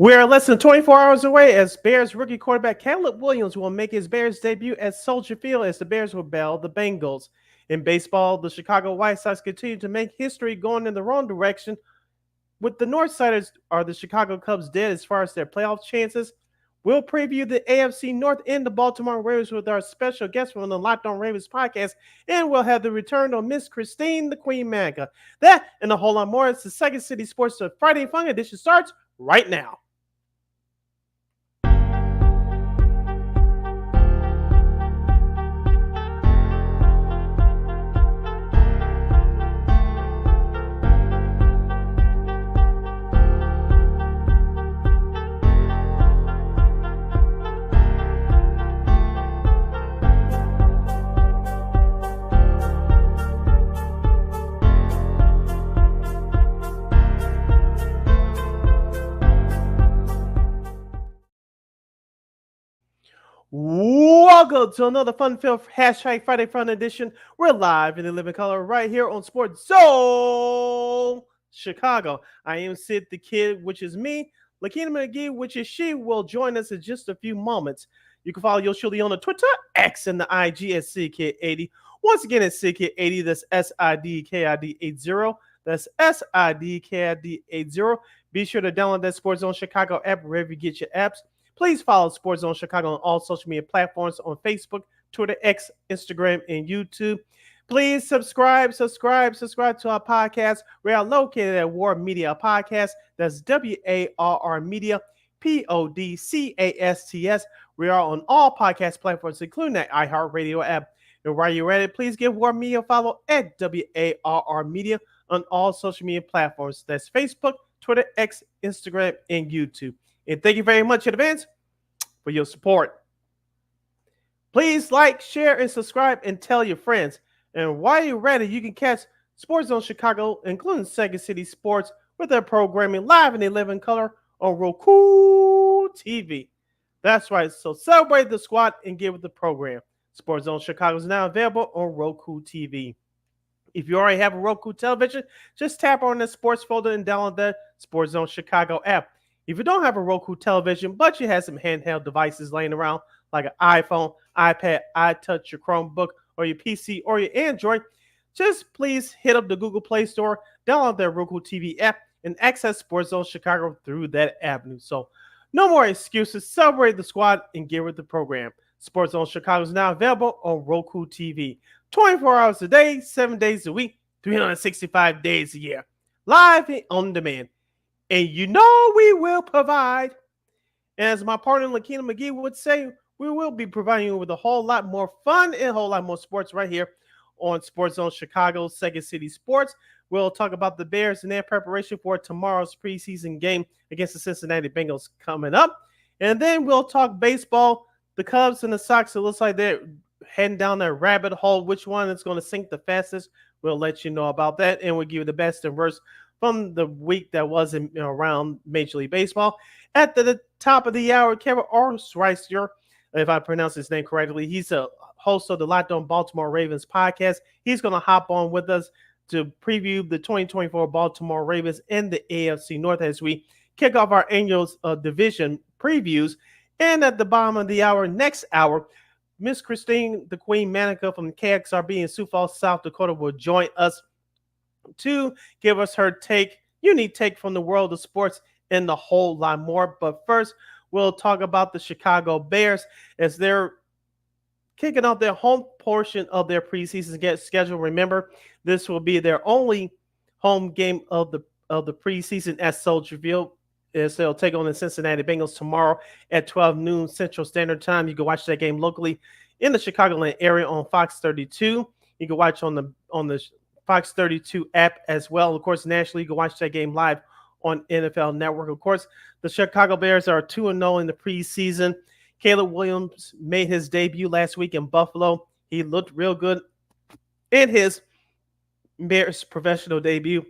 We're less than 24 hours away as Bears rookie quarterback Caleb Williams will make his Bears debut at Soldier Field as the Bears will battle the Bengals. In baseball, the Chicago White Sox continue to make history going in the wrong direction, with the Northsiders are the Chicago Cubs dead as far as their playoff chances. We'll preview the AFC North and the Baltimore Ravens with our special guest from the Locked On Ravens podcast, and we'll have the return of Miss Christine, the Queen Manika. That and a whole lot more. It's the Second City Sports Friday Fun Edition starts right now. Welcome to another fun-filled hashtag Friday Fun Edition. We're live in the living color right here on Sports Zone Chicago. I am Sid the Kid, which is me. Lakina McGee, which is she, will join us in just a few moments. You can follow yours truly on the Twitter, X, and the IG at SidKid80. Once again, it's SidKid80. That's SIDKID80. That's SIDKID80. Be sure to download that Sports Zone Chicago app wherever you get your apps. Please follow Sports Zone Chicago on all social media platforms on Facebook, Twitter, X, Instagram, and YouTube. Please subscribe to our podcast. We are located at War Media Podcast. That's WARR Media, PODCASTS. We are on all podcast platforms, including that iHeartRadio app. And while you're at it, please give War Media a follow at WARR Media on all social media platforms. That's Facebook, Twitter, X, Instagram, and YouTube. And thank you very much in advance for your support. Please like, share, and subscribe, and tell your friends. And while you're ready, you can catch Sports Zone Chicago, including Second City Sports, with their programming live in 11 color on Roku TV. That's right. So celebrate the squad and get with the program. Sports Zone Chicago is now available on Roku TV. If you already have a Roku television, just tap on the sports folder and download the Sports Zone Chicago app. If you don't have a Roku television, but you have some handheld devices laying around like an iPhone, iPad, iTouch, your Chromebook, or your PC, or your Android, just please hit up the Google Play Store, download their Roku TV app, and access Sports Zone Chicago through that avenue. So no more excuses. Celebrate the squad and get with the program. Sports Zone Chicago is now available on Roku TV. 24 hours a day, 7 days a week, 365 days a year. Live and on demand. And you know we will provide. And as my partner Lakina McGee would say, we will be providing you with a whole lot more fun and a whole lot more sports right here on Sports Zone Chicago, Second City Sports. We'll talk about the Bears and their preparation for tomorrow's preseason game against the Cincinnati Bengals coming up. And then we'll talk baseball. The Cubs and the Sox, it looks like they're heading down that rabbit hole. Which one is going to sink the fastest? We'll let you know about that. And we'll give you the best and worst from the week that was around Major League Baseball. At the top of the hour, Kevin Oestreicher, if I pronounce his name correctly, he's a host of the Locked On Baltimore Ravens podcast. He's going to hop on with us to preview the 2024 Baltimore Ravens and the AFC North as we kick off our annual division previews. And at the bottom of the hour, next hour, Miss Christine, the Queen Manika from KXRB in Sioux Falls, South Dakota, will join us to give us her unique take from the world of sports and a whole lot more. But first, we'll talk about the Chicago Bears as they're kicking off their home portion of their preseason schedule. Remember, this will be their only home game of the preseason at Soldier Field, as they'll take on the Cincinnati Bengals tomorrow at 12 noon Central Standard Time. You can watch that game locally in the Chicagoland area on Fox 32. You can watch on the Fox 32 app as well. Of course, nationally, you can watch that game live on NFL Network. Of course, the Chicago Bears are 2-0 in the preseason. Caleb Williams made his debut last week in Buffalo. He looked real good in his Bears professional debut,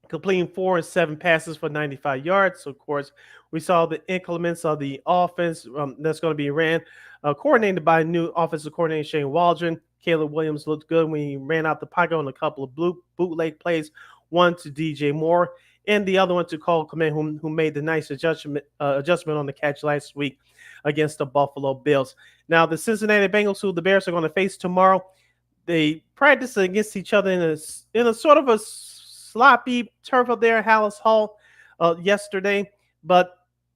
completing 4 and 7 passes for 95 yards. So, of course, we saw the increments of the offense that's going to be ran, coordinated by new offensive coordinator Shane Waldron. Caleb Williams looked good when he ran out the pocket on a couple of bootleg plays, one to DJ Moore and the other one to Cole Kmet, who made the nice adjustment on the catch last week against the Buffalo Bills. Now, the Cincinnati Bengals, who the Bears are going to face tomorrow, they practiced against each other in a sort of a sloppy turf up there at Hallis Hall yesterday, but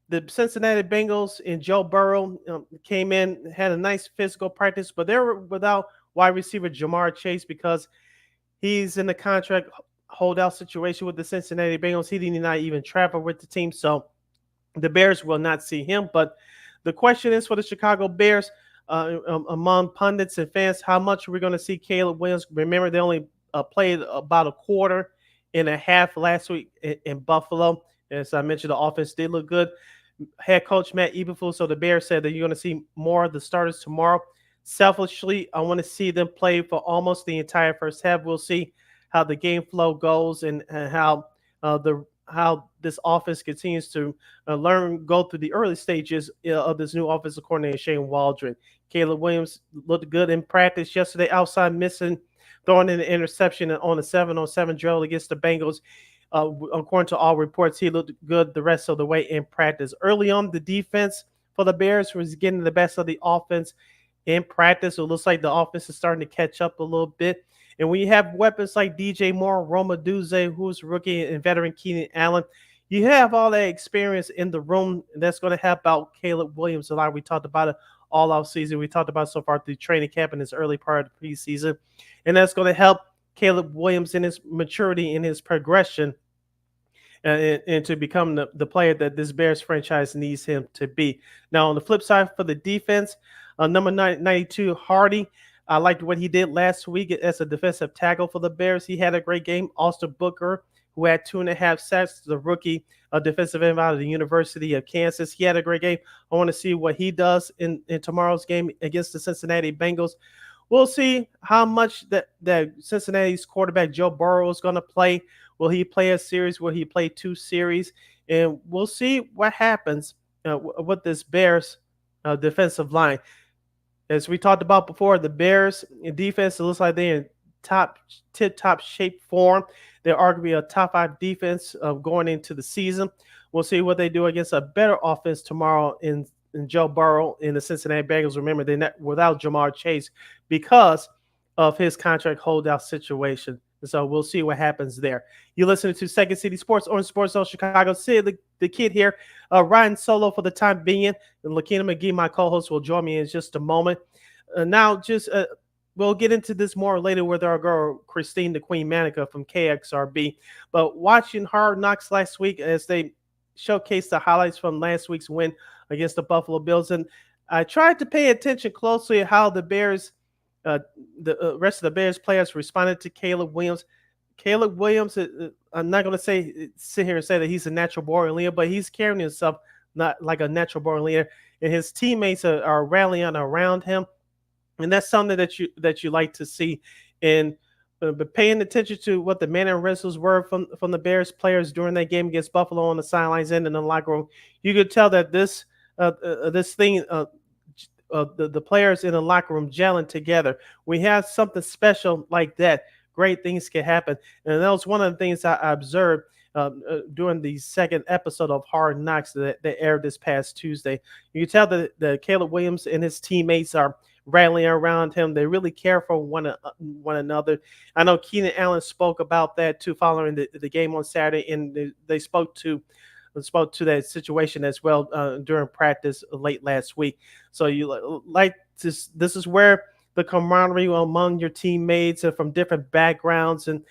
the Cincinnati Bengals and Joe Burrow came in, had a nice physical practice, but they were without wide receiver Jamar Chase because he's in the contract holdout situation with the Cincinnati Bengals. He did not even travel with the team, so the Bears will not see him. But the question is for the Chicago Bears, among pundits and fans, how much are we going to see Caleb Williams? Remember, they only played about a quarter and a half last week in Buffalo. As I mentioned, the offense did look good. Head coach Matt Eberflus, so the Bears said that you're going to see more of the starters tomorrow. Selfishly, I want to see them play for almost the entire first half. We'll see how the game flow goes and how this offense continues to go through the early stages of this new offensive coordinator, Shane Waldron. Caleb Williams looked good in practice yesterday, outside missing, throwing in an interception on a 7-on-7 drill against the Bengals. According to all reports, he looked good the rest of the way in practice. Early on, the defense for the Bears was getting the best of the offense in practice. So it looks like the offense is starting to catch up a little bit. And when you have weapons like DJ Moore, Roma Duze, who's rookie, and veteran Keenan Allen, you have all that experience in the room, and that's going to help out Caleb Williams a lot. We talked about it all off season. We talked about it so far through training camp in this early part of the preseason. And that's going to help Caleb Williams in his maturity, in his progression, and to become the player that this Bears franchise needs him to be. Now, on the flip side for the defense, number 92, Hardy, I liked what he did last week as a defensive tackle for the Bears. He had a great game. Austin Booker, who had 2.5 sacks, the rookie defensive end out of the University of Kansas. He had a great game. I want to see what he does in tomorrow's game against the Cincinnati Bengals. We'll see how much that Cincinnati's quarterback Joe Burrow is going to play. Will he play a series? Will he play 2 series? And we'll see what happens with this Bears defensive line. As we talked about before, the Bears defense, it looks like they're in tip-top shape form. They're arguably a top 5 defense going into the season. We'll see what they do against a better offense tomorrow in Joe Burrow in the Cincinnati Bengals. Remember, they're not without Jamar Chase because of his contract holdout situation. So we'll see what happens there. You listen to Second City Sports, Orange Sports Zone Chicago. See the kid here, Ryan Solo for the time being. And Lakina McGee, my co-host, will join me in just a moment. We'll get into this more later with our girl, Christine the Queen Manika from KXRB. But watching Hard Knocks last week as they showcased the highlights from last week's win against the Buffalo Bills. And I tried to pay attention closely to how the Bears the rest of the Bears players responded to Caleb Williams. Caleb Williams, I'm not going to sit here and say that he's a natural born leader, but he's carrying himself not like a natural born leader, and his teammates are rallying around him, and that's something that you like to see. And but paying attention to what the manner and wrestles were from the Bears players during that game against Buffalo on the sidelines and in the locker room, you could tell that the players in the locker room gelling together. We have something special like that. Great things can happen. And that was one of the things I observed during the second episode of Hard Knocks that aired this past Tuesday. You can tell that Caleb Williams and his teammates are rallying around him. They really care for one another. I know Keenan Allen spoke about that too following the game on Saturday, and they spoke to that situation as well during practice late last week. So you like this is where the camaraderie among your teammates and from different backgrounds, and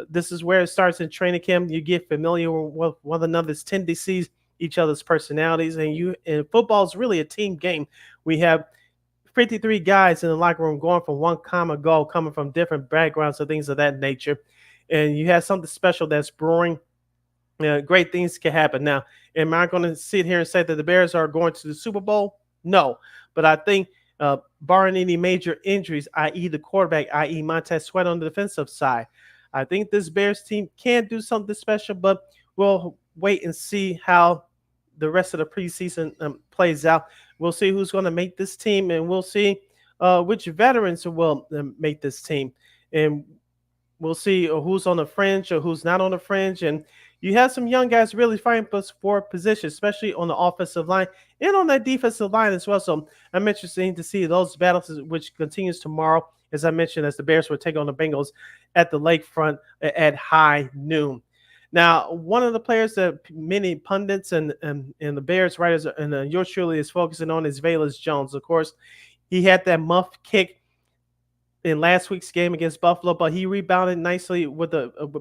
this is where it starts in training camp. You get familiar with one another's tendencies, each other's personalities, and football is really a team game. We have 53 guys in the locker room going from one common goal, coming from different backgrounds and things of that nature, and you have something special that's brewing. Great things can happen. Now, am I going to sit here and say that the Bears are going to the Super Bowl? No. But I think barring any major injuries, i.e. the quarterback, i.e. Montez Sweat on the defensive side, I think this Bears team can do something special, but we'll wait and see how the rest of the preseason plays out. We'll see who's going to make this team, and we'll see which veterans will make this team. And we'll see who's on the fringe or who's not on the fringe. And you have some young guys really fighting for position, especially on the offensive line and on that defensive line as well. So I'm interested to see those battles, which continues tomorrow, as I mentioned, as the Bears will take on the Bengals at the lakefront at high noon. Now, one of the players that many pundits and the Bears writers and yours truly is focusing on is Velus Jones. Of course, he had that muff kick in last week's game against Buffalo, but he rebounded nicely with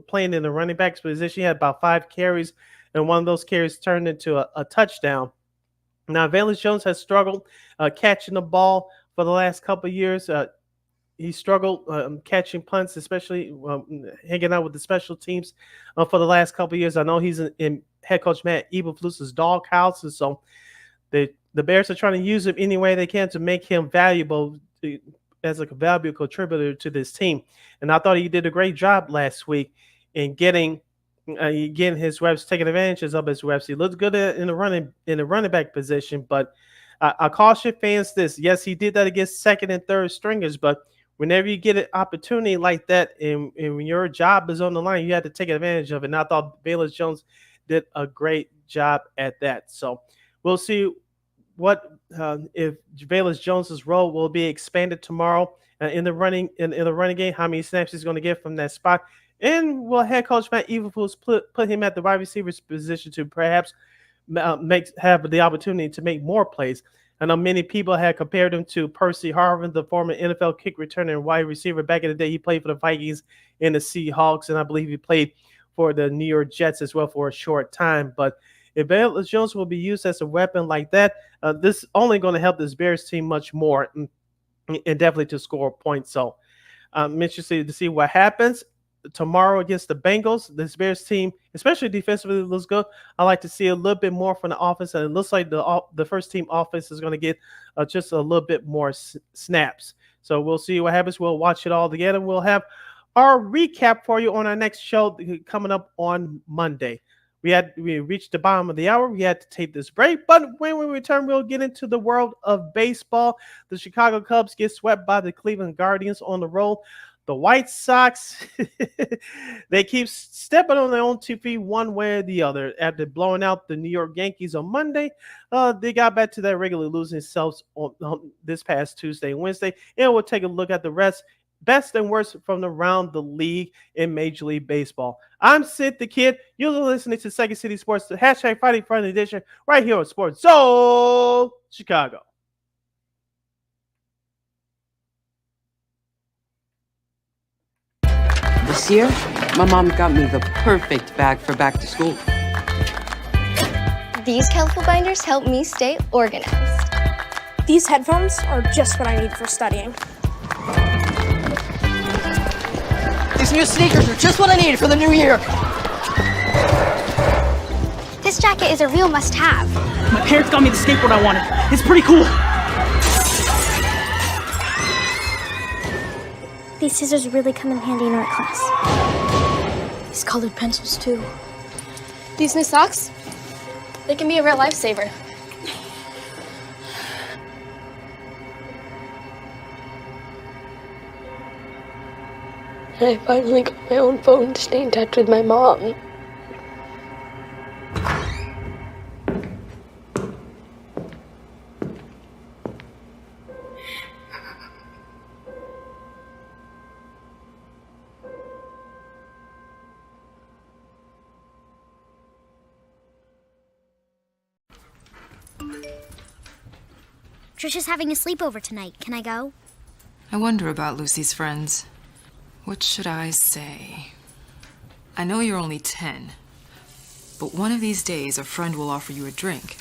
playing in the running back's position. He had about 5 carries, and one of those carries turned into a touchdown. Now, Velus Jones has struggled catching the ball for the last couple of years. He struggled catching punts, especially hanging out with the special teams for the last couple of years. I know he's in head coach Matt Eberflus's doghouse, and so the Bears are trying to use him any way they can to make him valuable as a valuable contributor to this team. And I thought he did a great job last week in getting his reps, taking advantages of his reps. He looked good in the running back position, but I caution fans this. Yes, he did that against second and third stringers, but whenever you get an opportunity like that and when your job is on the line, you have to take advantage of it. And I thought Velus Jones did a great job at that. So we'll see what if Velus Jones's role will be expanded tomorrow in the running game. How many snaps he's going to get from that spot, and will head coach Matt Eberflus put him at the wide receiver's position to perhaps have the opportunity to make more plays. I know many people had compared him to Percy Harvin, the former NFL kick returner and wide receiver. Back in the day, he played for the Vikings and the Seahawks, and I believe he played for the New York Jets as well for a short time. But if Velus Jones will be used as a weapon like that, this is only going to help this Bears team much more and definitely to score points. So I'm interested to see what happens tomorrow against the Bengals. This Bears team, especially defensively, looks good. I like to see a little bit more from the offense, and it looks like the first team offense is going to get just a little bit more snaps. So we'll see what happens. We'll watch it all together. We'll have our recap for you on our next show coming up on Monday. We reached the bottom of the hour. We had to take this break, but when we return, we'll get into the world of baseball. The Chicago Cubs get swept by the Cleveland Guardians on the road. The White Sox, they keep stepping on their own 2 feet one way or the other. After blowing out the New York Yankees on Monday, they got back to their regularly losing selves on this past Tuesday and Wednesday. And we'll take a look at the best and worst from around the league in Major League Baseball. I'm Sid the Kid. You're listening to Second City Sports, the hashtag Fighting Friday edition, right here on Sports Zone Chicago. This year, my mom got me the perfect bag for back to school. These colorful binders help me stay organized. These headphones are just what I need for studying. These new sneakers are just what I need for the new year. This jacket is a real must-have. My parents got me the skateboard I wanted. It's pretty cool. These scissors really come in handy in art class. These colored pencils, too. These new socks, they can be a real lifesaver. I finally got my own phone to stay in touch with my mom. Trisha's having a sleepover tonight. Can I go? I wonder about Lucy's friends. What should I say? I know you're only 10, but one of these days a friend will offer you a drink.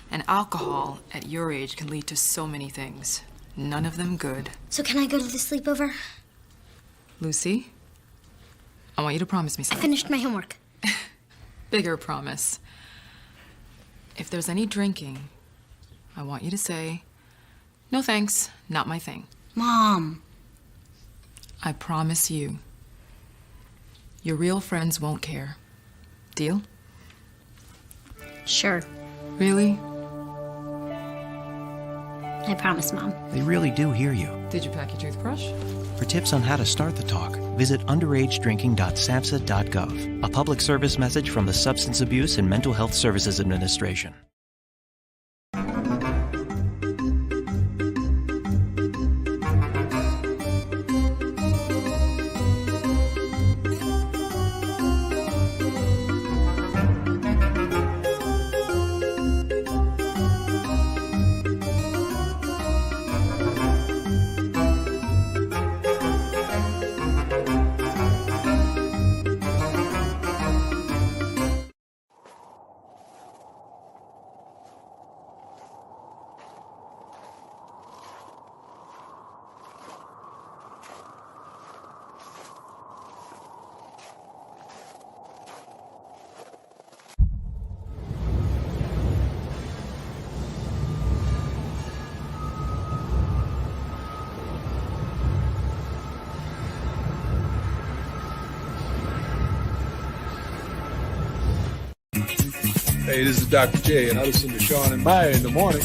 And alcohol at your age can lead to so many things. None of them good. So can I go to the sleepover? Lucy, I want you to promise me I something. finished my homework. Bigger promise. If there's any drinking, I want you to say, "No thanks, not my thing." Mom. I promise you. Your real friends won't care. Deal? Sure. Really? I promise, Mom. They really do hear you. Did you pack your toothbrush? For tips on how to start the talk, visit underagedrinking.samhsa.gov, a public service message from the Substance Abuse and Mental Health Services Administration. Hey, this is Dr. J, and I listen to Sean and Maya in the morning.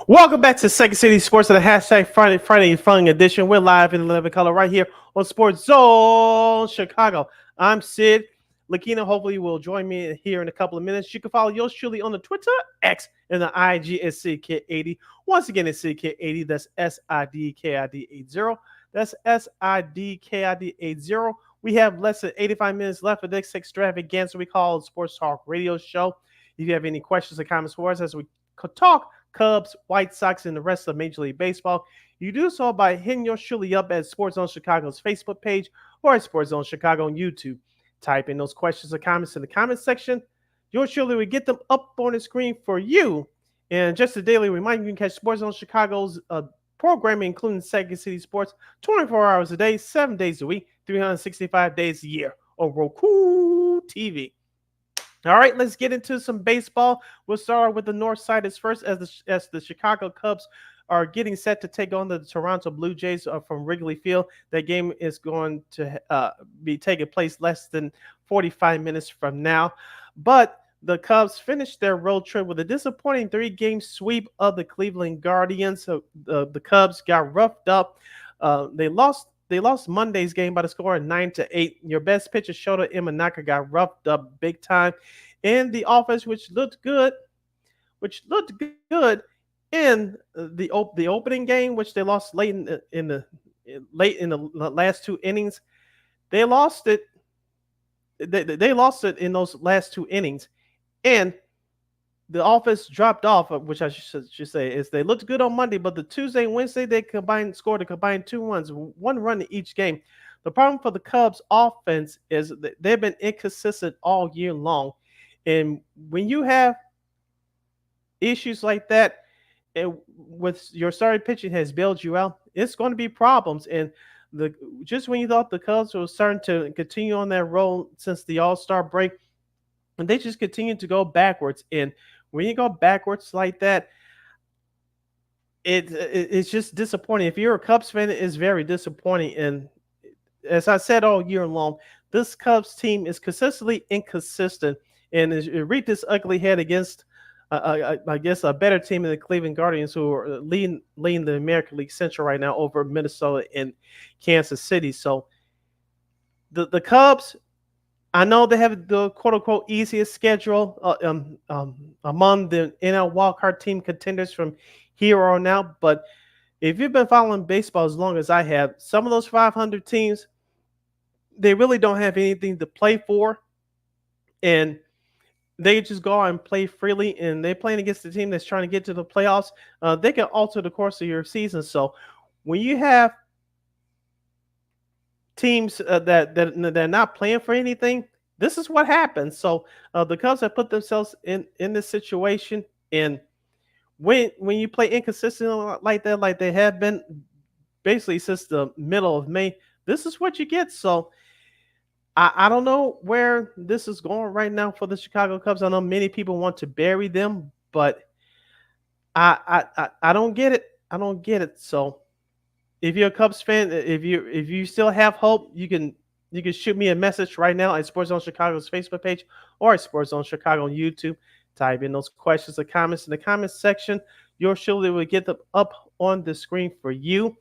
Welcome back to Second City Sports and the hashtag Friday Fun Edition. We're live in living color right here on Sports Zone Chicago. I'm Sid Lakina. Hopefully you will join me here in a couple of minutes. You can follow yours truly on the Twitter, X, and the IG at SidKid80. Once again, it's SidKid80. That's SIDKID80. That's SIDKID80. We have less than 85 minutes left for this extravaganza we call Sports Talk Radio Show. If you have any questions or comments for us as we talk Cubs, White Sox, and the rest of Major League Baseball, you do so by hitting your surely up at Sports Zone Chicago's Facebook page or at Sports Zone Chicago on YouTube. Type in those questions or comments in the comment section. Yours surely will get them up on the screen for you. And just a daily reminder, you can catch Sports Zone Chicago's programming, including Second City Sports, 24 hours a day, 7 days a week, 365 days a year on Roku TV. All right, let's get into some baseball. We'll start with the North side as first, as the Chicago Cubs are getting set to take on the Toronto Blue Jays from Wrigley Field. That game is going to be taking place less than 45 minutes from now. But the Cubs finished their road trip with a disappointing 3-game sweep of the Cleveland Guardians. So the Cubs got roughed up. They lost Monday's game by the score of 9-8. Your best pitcher, Shota Manika, got roughed up big time. And the offense, which looked good in the opening game, which they lost late in the last 2 innings. They lost it. They lost it in those last 2 innings, and the offense dropped off, which I should say is they looked good on Monday, but the Tuesday and Wednesday they scored a combined 2 runs, 1 run in each game. The problem for the Cubs offense is that they've been inconsistent all year long, and when you have issues like that, and with your starting pitching has bailed you out, it's going to be problems. And just when you thought the Cubs were starting to continue on that roll since the All-Star break, and they just continue to go backwards. And when you go backwards like that, it's just disappointing. If you're a Cubs fan, it's very disappointing. And as I said all year long, this Cubs team is consistently inconsistent, and it reached this ugly head against, I guess, a better team than the Cleveland Guardians, who are leading the American League Central right now over Minnesota and Kansas City. So the Cubs, I know they have the quote-unquote easiest schedule among the NL wildcard team contenders from here on out. But if you've been following baseball as long as I have, some of those 500 teams, they really don't have anything to play for. And they just go out and play freely, and they're playing against the team that's trying to get to the playoffs. They can alter the course of your season. So when you have teams that they're not playing for anything, this is what happens. So the Cubs have put themselves in this situation, and when you play inconsistent like that, like they have been basically since the middle of May, this is what you get. So I don't know where this is going right now for the Chicago Cubs. I know many people want to bury them, but I don't get it. I don't get it. So if you're a Cubs fan, if you still have hope, you can shoot me a message right now at Sports Zone Chicago's Facebook page or at Sports Zone Chicago on YouTube. Type in those questions or comments in the comments section. Yours surely will get them up on the screen for you.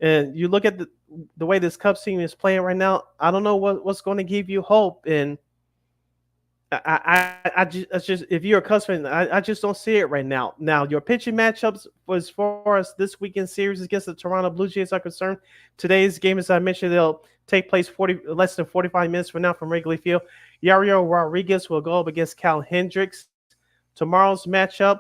And you look at the way this Cubs team is playing right now. I don't know what's going to give you hope. And I just if you're a Cubs fan, I just don't see it right now. Now your pitching matchups as far as this weekend series against the Toronto Blue Jays are concerned, today's game, as I mentioned, they'll take place less than 45 minutes from now from Wrigley Field. Yariel Rodriguez will go up against Cal Hendricks. Tomorrow's matchup,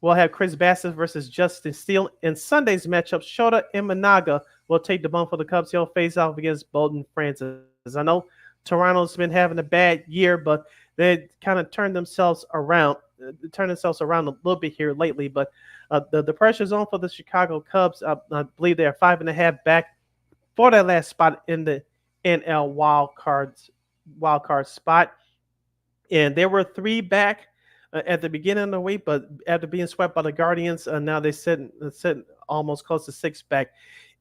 we'll have Chris Bassett versus Justin Steele. And Sunday's matchup, Shota and Manika will take the bump for the Cubs. He'll face off against Bolton Francis. I know Toronto's been having a bad year, but they kind of turned themselves around a little bit here lately. But the pressure's on for the Chicago Cubs. I believe they're 5.5 back for that last spot in the NL wild card spot. And there were 3 back at the beginning of the week, but after being swept by the Guardians, now they sit almost close to 6 back.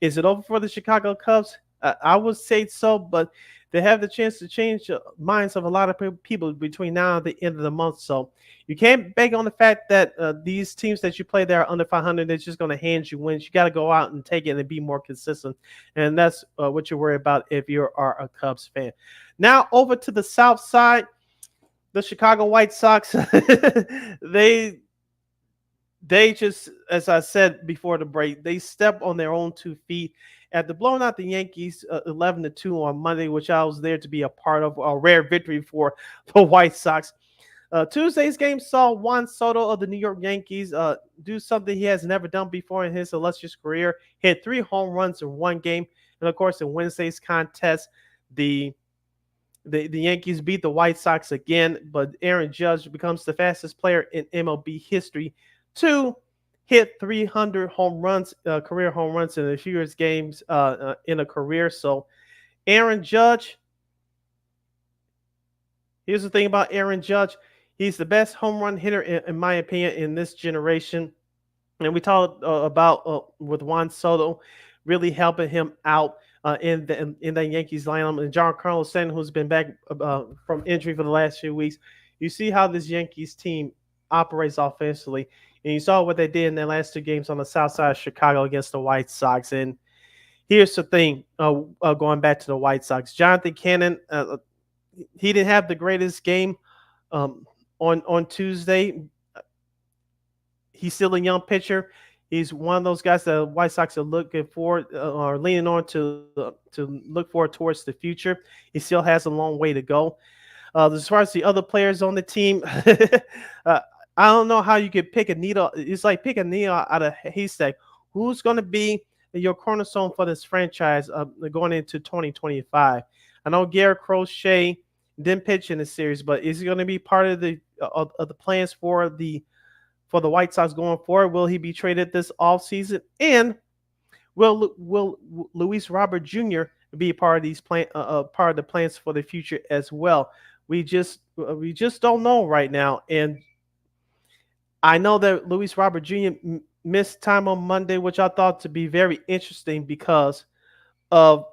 Is it over for the Chicago Cubs? I would say so, but they have the chance to change the minds of a lot of people between now and the end of the month. So you can't bank on the fact that these teams that you play there are under 500. They're just going to hand you wins. You got to go out and take it and be more consistent. And that's what you worry about if you are a Cubs fan. Now over to the South side. The Chicago White Sox, they just, as I said before the break, they step on their own 2 feet after blowing out the Yankees 11-2 on Monday, which I was there to be a part of, a rare victory for the White Sox. Tuesday's game saw Juan Soto of the New York Yankees do something he has never done before in his illustrious career. Hit 3 home runs in 1 game. And, of course, in Wednesday's contest, the Yankees beat the White Sox again, but Aaron Judge becomes the fastest player in MLB history to hit 300 home runs, career home runs in the fewest games in a career. So Aaron Judge, here's the thing about Aaron Judge. He's the best home run hitter, in my opinion, in this generation. And we talked about with Juan Soto really helping him out in the Yankees lineup, and Giancarlo Stanton, who's been back from injury for the last few weeks. You see how this Yankees team operates offensively, and you saw what they did in their last 2 games on the south side of Chicago against the White Sox. And here's the thing, going back to the White Sox, Jonathan Cannon, he didn't have the greatest game on Tuesday. He's still a young pitcher. He's one of those guys that the White Sox are looking forward or leaning on to look forward towards the future. He still has a long way to go. As far as the other players on the team, I don't know how you could pick a needle. It's like pick a needle out of a haystack. Who's going to be your cornerstone for this franchise going into 2025? I know Garrett Crochet didn't pitch in the series, but is he going to be part of the plans for the White Sox going forward? Will he be traded this offseason? And will Luis Robert Jr. be part of these part of the plans for the future as well? We just don't know right now. And I know that Luis Robert Jr. missed time on Monday, which I thought to be very interesting because of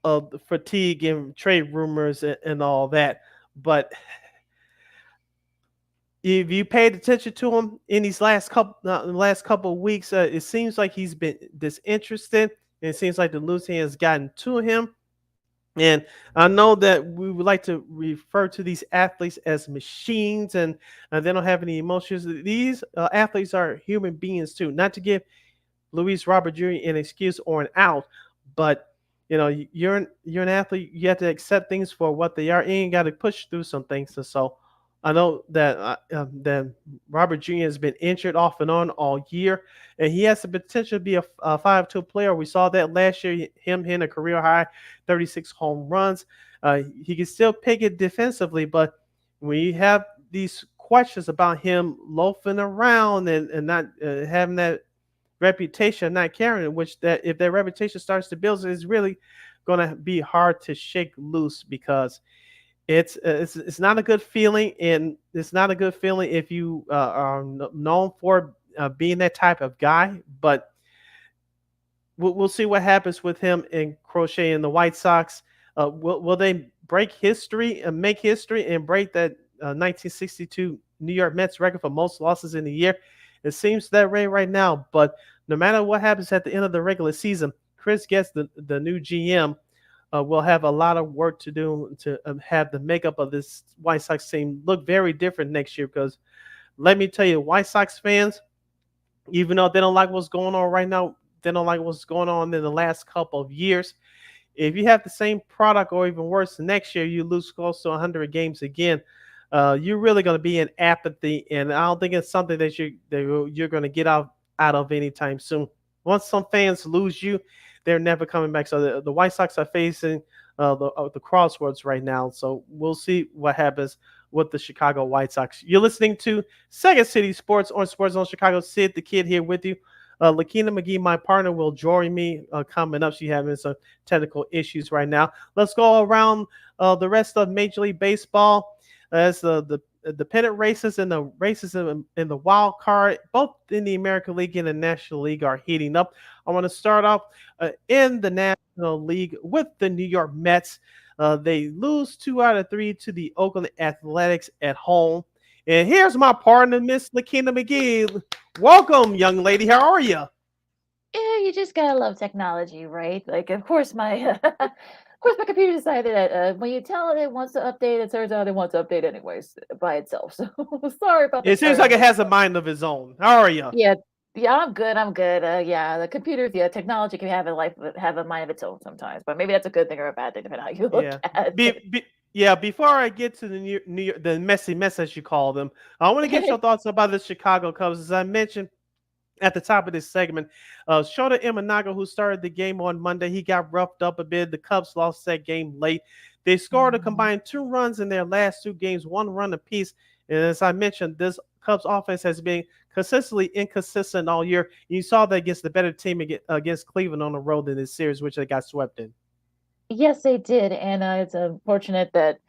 the fatigue and trade rumors and all that. But if you paid attention to him in these last couple of weeks, it seems like he's been disinterested, and it seems like the losing has gotten to him. And I know that we would like to refer to these athletes as machines, and they don't have any emotions. These athletes are human beings too. Not to give Luis Robert Jr. an excuse or an out, but you're an athlete. You have to accept things for what they are, and you got to push through some things. And so I know that Robert Jr. has been injured off and on all year, and he has the potential to be a 5-2 player. We saw that last year, him hitting a career high 36 home runs. He can still pick it defensively, but when you have these questions about him loafing around and not having that reputation, not carrying it, which that if that reputation starts to build, is really going to be hard to shake loose because it's not a good feeling, and it's not a good feeling if you are known for being that type of guy. But we'll see what happens with him and Crochet and the White Sox. Will they break history and make history and break that 1962 New York Mets record for most losses in a year? It seems that way right now. But no matter what happens at the end of the regular season, Chris Getz, the new GM, will have a lot of work to do to have the makeup of this White Sox team look very different next year. Because let me tell you, White Sox fans, even though they don't like what's going on right now, they don't like what's going on in the last couple of years. If you have the same product or even worse, next year you lose close to 100 games again, you're really going to be in apathy, and I don't think it's something that you're going to get out of anytime soon. Once some fans lose you, they're never coming back. So the White Sox are facing the crossroads right now. So we'll see what happens with the Chicago White Sox. You're listening to Second City Sports on Sports on Chicago. Sid the Kid here with you. Lakina McGee, my partner, will join me coming up. She's having some technical issues right now. Let's go around the rest of Major League Baseball as the pennant races and the races in the wild card, both in the American League and the National League, are heating up. I want to start off in the National League with the New York Mets. They lose 2 out of 3 to the Oakland Athletics at home. And here's my partner, Miss Lakina McGee. Welcome, young lady. How are you? Yeah, you just gotta love technology, right? Like, of course, my computer decided that when you tell it wants to update, it turns out it wants to update anyways by itself. So sorry about that. It seems like it has a mind of its own. How are you? Yeah, I'm good. I'm good. Yeah, the computers, technology can have a mind of its own sometimes, but maybe that's a good thing or a bad thing depending on how you look at it. Before I get to the messy mess, as you call them, I want to get your thoughts about the Chicago Cubs. As I mentioned at the top of this segment, Shota Imanaga, who started the game on Monday, he got roughed up a bit. The Cubs lost that game late. They scored a combined 2 runs in their last 2 games, 1 run apiece. And as I mentioned, this Cubs offense has been consistently inconsistent all year. You saw that against the better team against Cleveland on the road in this series, which they got swept in. Yes, they did, and it's unfortunate that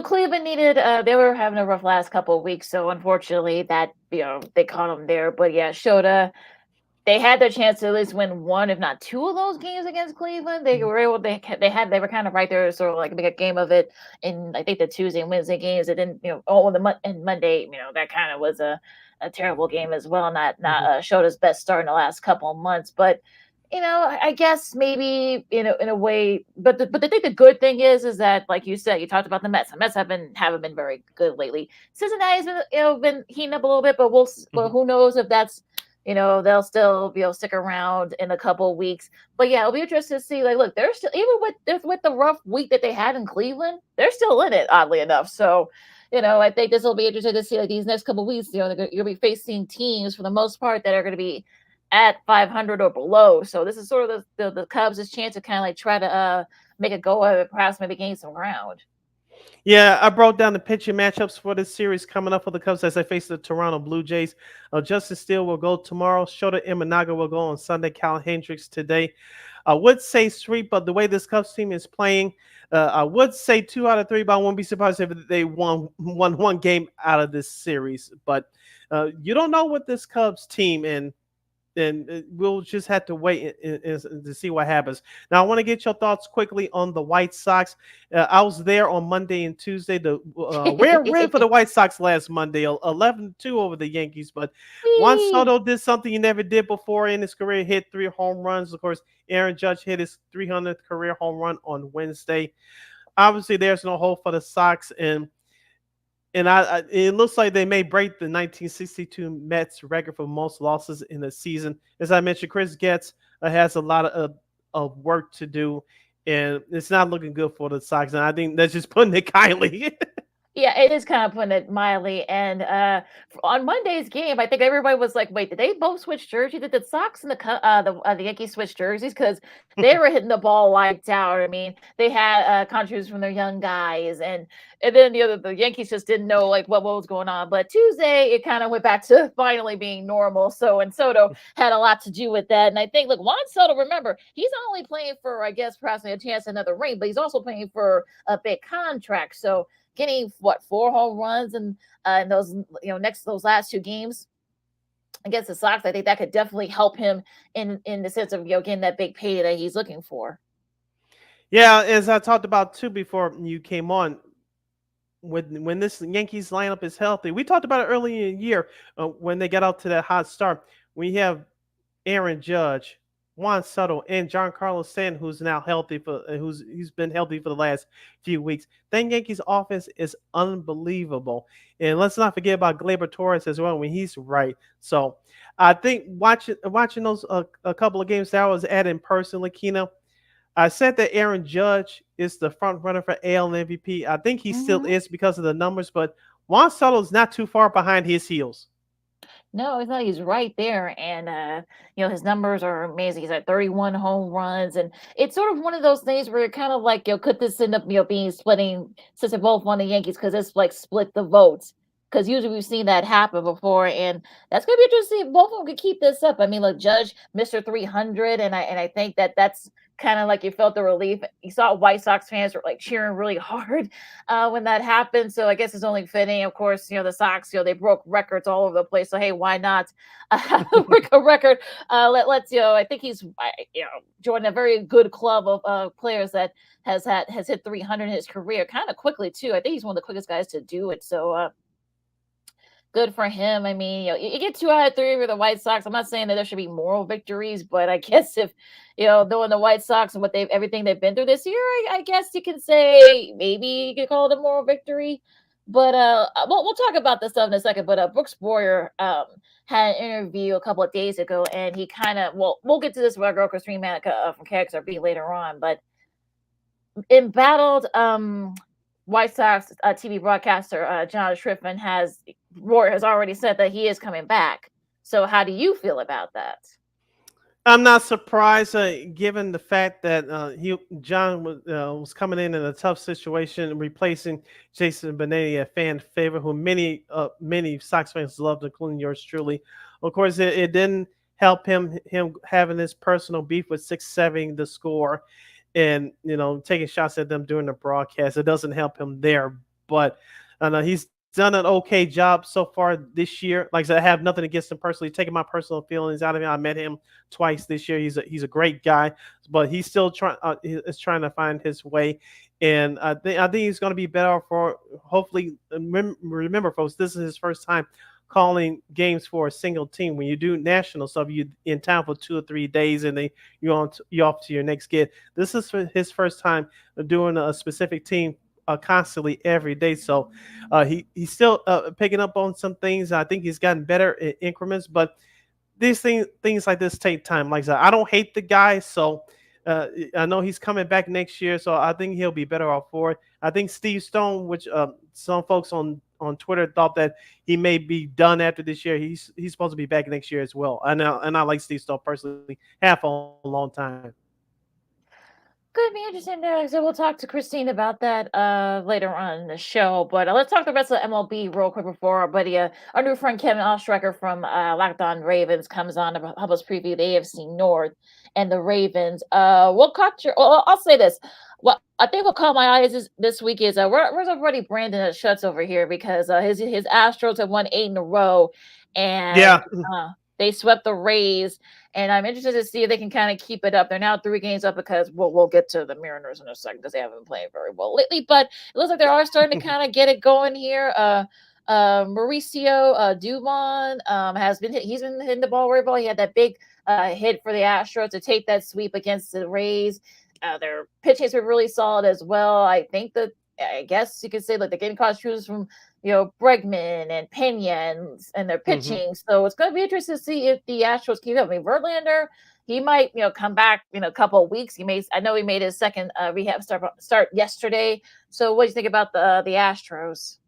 Cleveland needed. They were having a rough last couple of weeks, so unfortunately that they caught them there. But yeah, Shota, they had their chance to at least win 1, if not 2 of those games against Cleveland. They were able. They were kind of right there, sort of like a big game of it. In I think the Tuesday and Wednesday games, it didn't. And Monday, that kind of was a terrible game as well. Not Shota's best start in the last couple of months, but. I guess maybe in a way, but I think the good thing is that, like you said, you talked about the Mets. The Mets haven't been very good lately. Cincinnati's been heating up a little bit, but well, who knows if that's they'll still stick around in a couple of weeks. But yeah, it'll be interesting to see. Like, look, they're still, even with the rough week that they had in Cleveland, they're still in it, oddly enough. So. I think this will be interesting to see, like, these next couple of weeks. You're going to be facing teams for the most part that are going to be at 500 or below. So this is sort of the Cubs' chance to kind of like try to make a go of it, perhaps maybe gain some ground. Yeah, I broke down the pitching matchups for this series coming up for the Cubs as they face the Toronto Blue Jays. Justin Steele will go tomorrow. Shota Imanaga will go on Sunday. Cal Hendricks today. I would say sweep, but the way this Cubs team is playing, I would say 2 out of 3, but I won't be surprised if they won 1 game out of this series. But you don't know what this Cubs team and we'll just have to wait to see what happens. Now, I want to get your thoughts quickly on the White Sox. I was there on Monday and Tuesday. The rare win for the White Sox last Monday, 11-2 over the Yankees. But Juan Soto did something he never did before in his career, hit 3 home runs. Of course, Aaron Judge hit his 300th career home run on Wednesday. Obviously, there's no hope for the Sox, and it looks like they may break the 1962 Mets record for most losses in a season. As I mentioned, Chris Getz has a lot of work to do, and it's not looking good for the Sox. And I think that's just putting it kindly. Yeah, it is kind of putting it mildly. And on Monday's game, I think everybody was like, "Wait, did they both switch jerseys? Did the Sox and the Yankees switch jerseys? Because they were hitting the ball lights out. I mean, they had contributions from their young guys, and then the Yankees just didn't know like what was going on. But Tuesday, it kind of went back to finally being normal. So and Soto had a lot to do with that. And I think, look, Juan Soto, remember, he's not only playing for, I guess, perhaps a chance at another ring, but he's also playing for a big contract. So getting 4 home runs and those those last 2 games against the Sox, I think that could definitely help him in the sense of getting that big payday that he's looking for. Yeah, as I talked about too before you came on, when this Yankees lineup is healthy, we talked about it early in the year when they got out to that hot start. We have Aaron Judge, Juan Soto, and Giancarlo Stanton, who's now healthy he's been healthy for the last few weeks. Then Yankees offense is unbelievable, and let's not forget about Gleyber Torres as well when he's right. So I think watching those a couple of games that I was at in person, Lakina, I said that Aaron Judge is the front runner for AL MVP. I think he still is because of the numbers, but Juan Soto's not too far behind his heels. No, it's not. He's right there, and his numbers are amazing. He's at 31 home runs, and it's sort of one of those things where you're kind of like, could this end up, being splitting since they're both on the Yankees? Because it's like split the votes. Because usually we've seen that happen before, and that's gonna be interesting. If both of them could keep this up. I mean, look, Judge, Mr. 300, and I think that's kind of like you felt the relief. You saw White Sox fans were like cheering really hard when that happened. So I guess it's only fitting. Of course, the Sox, they broke records all over the place. So hey, why not break a record? Let's I think he's joined a very good club of players that has hit 300 in his career kind of quickly too. I think he's one of the quickest guys to do it. So good for him. I mean, you get 2 out of 3 with the White Sox. I'm not saying that there should be moral victories, but I guess if knowing the White Sox and everything they've been through this year, I guess you can say maybe you could call it a moral victory. But we'll talk about this stuff in a second. But Brooks Boyer had an interview a couple of days ago, and he kind of we'll get to this with our girl Christine Manika from KXRB later on, but embattled White Sox TV broadcaster John Schriftman has already said that he is coming back. So how do you feel about that? I'm not surprised, given the fact that John was coming in a tough situation, replacing Jason Benetti, a fan favorite, who many Sox fans loved, including yours truly. Of course, it didn't help him having this personal beef with 6-7 the score, and taking shots at them during the broadcast. It doesn't help him there, but he's done an okay job so far this year. Like I said, I have nothing against him personally. Taking my personal feelings out of him, I met him twice this year. He's a great guy, but he's still trying to find his way. And I think he's going to be better for. Hopefully, remember, folks, this is his first time calling games for a single team. When you do national stuff, you in town for 2 or 3 days, and then you're off to your next gig. This is his first time doing a specific team constantly every day. So he's still picking up on some things. I think he's gotten better in increments, but these things like this take time. Like I said, I don't hate the guy, so I know he's coming back next year, so I think he'll be better off for it. I think Steve Stone, which some folks on Twitter thought that he may be done after this year. He's supposed to be back next year as well. And I like Steve Stone personally, have for a long time. Could be interesting there. So we'll talk to Christine about that later on in the show. But let's talk the rest of the MLB real quick before our buddy, our new friend Kevin Oestreicher from Locked On Ravens comes on to help us preview the AFC North and the Ravens. What caught your? Well, I'll say this. Well, I think what caught my eyes this week is where's already Brandon Schuts over here, because his Astros have won 8 in a row, and they swept the Rays. And I'm interested to see if they can kind of keep it up. They're now 3 games up, because we'll get to the Mariners in a second, because they haven't been playing very well lately. But it looks like they are starting to kind of get it going here. Mauricio Dubon he's been hitting the ball very well. He had that big hit for the Astros to take that sweep against the Rays. Their pitching's been really solid as well. I guess you could say like they're getting cross shooters from Bregman and Pena and their pitching. So it's going to be interesting to see if the Astros keep up. I mean, Verlander, he might come back in a couple of weeks. I know he made his second rehab start yesterday. So what do you think about the Astros?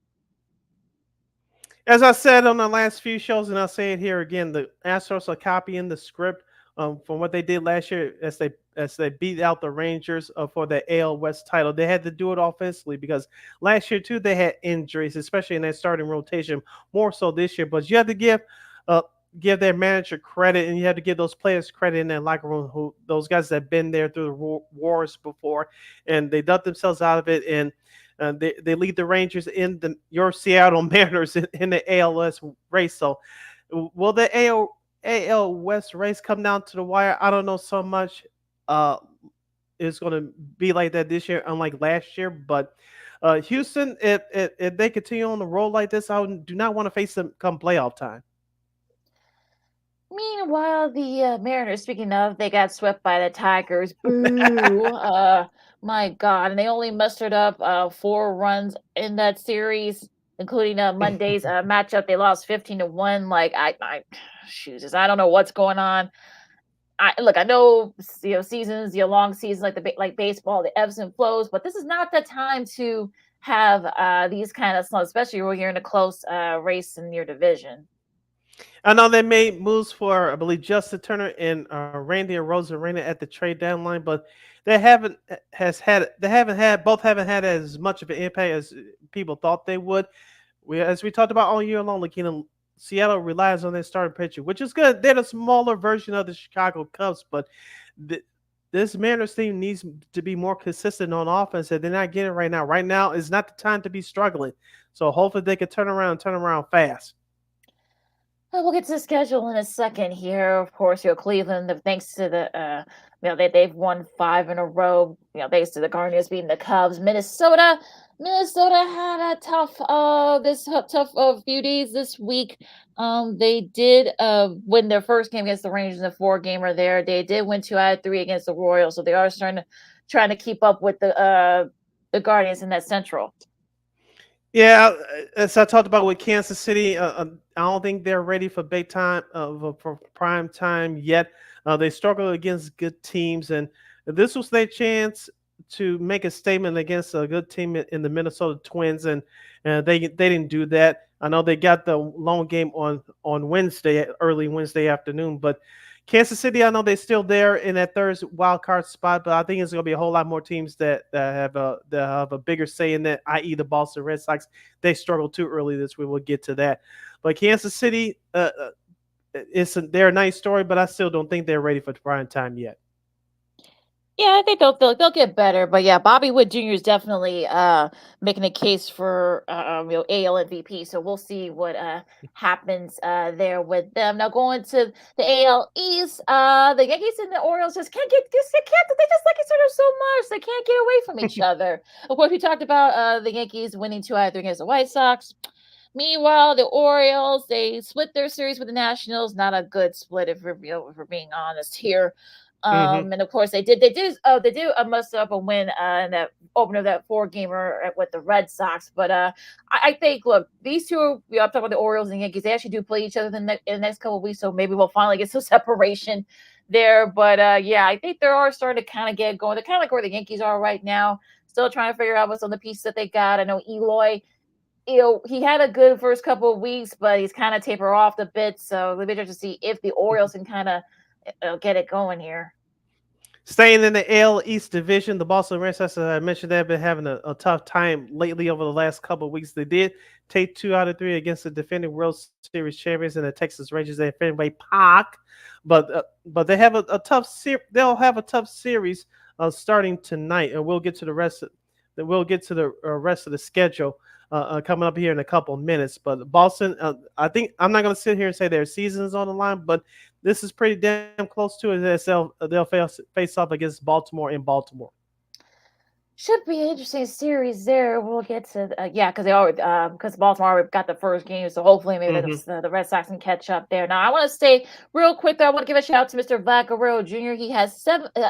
As I said on the last few shows, and I'll say it here again, the Astros are copying the script from what they did last year as they beat out the Rangers for the AL West title. They had to do it offensively because last year too they had injuries, especially in their starting rotation. More so this year, but you have to uh, give their manager credit, and you have to give those players credit in their locker room. Who those guys that have been there through the wars before, and they dug themselves out of it and. They lead the Rangers in your Seattle Mariners in the ALS race. So, will the AL West race come down to the wire? I don't know so much. Uh, it's going to be like that this year, unlike last year. But Houston, if they continue on the roll like this, do not want to face them come playoff time. Meanwhile, the Mariners, speaking of, they got swept by the Tigers. Boo! My God, and they only mustered up 4 runs in that series, including Monday's matchup. They lost 15-1. Like shoot, I don't know what's going on. I know seasons, long seasons like baseball, the ebbs and flows, but this is not the time to have these kind of slumps, especially when you're in a close race in your division. I know they made moves for, I believe, Justin Turner and Randy Arozarena at the trade deadline, but they haven't had as much of an impact as people thought they would. As we talked about all year long, Seattle relies on their starting pitcher, which is good. They're the smaller version of the Chicago Cubs, but this Mariners team needs to be more consistent on offense, and they're not getting it right now. Right now is not the time to be struggling. So hopefully they can turn around fast. We'll get to the schedule in a second here. Of course, Cleveland, thanks to the, they've won 5 in a row, thanks to the Cardinals beating the Cubs. Minnesota had a tough few days this week. They did win their first game against the Rangers in a 4-gamer there. They did win 2 out of 3 against the Royals, so they are trying to keep up with the Guardians in that Central. Yeah, as I talked about with Kansas City, I don't think they're ready for big time, for prime time yet. They struggle against good teams, and this was their chance to make a statement against a good team in the Minnesota Twins, and they didn't do that. I know they got the long game on Wednesday, early Wednesday afternoon, but Kansas City, I know they're still there in that third wild card spot, but I think it's going to be a whole lot more teams that have a bigger say in that, i.e. the Boston Red Sox. They struggled too early this week. We'll get to that. But Kansas City, they're a nice story, but I still don't think they're ready for prime time yet. Yeah, I think they'll get better, but yeah, Bobby Wood Jr. is definitely making a case for AL MVP. So we'll see what happens there with them. Now going to the AL East, the Yankees and the Orioles just can't. They just like each other so much. They can't get away from each other. Of course, we talked about the Yankees winning 2 out of 3 against the White Sox. Meanwhile, the Orioles, they split their series with the Nationals. Not a good split, if we're being honest here. And of course they did muster up a win in that opener of that 4-gamer with the Red Sox. But I think, look, these two, I'm talking about the Orioles and the Yankees, they actually do play each other in the next couple of weeks, so maybe we'll finally get some separation there. But yeah, I think they are starting to kind of get going. They're kind of like where the Yankees are right now, still trying to figure out what's on the pieces that they got. I know Eloy, he had a good first couple of weeks, but he's kind of taper off a bit. So it'll be interesting to see if the Orioles can kind of get it going here. Staying in the AL East Division, the Boston Red Sox, as I mentioned, they've been having a tough time lately over the last couple of weeks. They did take 2 out of 3 against the defending World Series champions and the Texas Rangers at Fenway Park, but they have a tough they'll have a tough series starting tonight, and we'll get to the rest of the schedule coming up here in a couple of minutes. But Boston, I think I'm not going to sit here and say their season is on the line, but this is pretty damn close to it. They'll face off against Baltimore in Baltimore. Should be an interesting series there. We'll get to because Baltimore already got the first game, so hopefully maybe the Red Sox can catch up there. Now I want to say real quick though, I want to give a shout out to Mr. Vlad Guerrero Jr. He has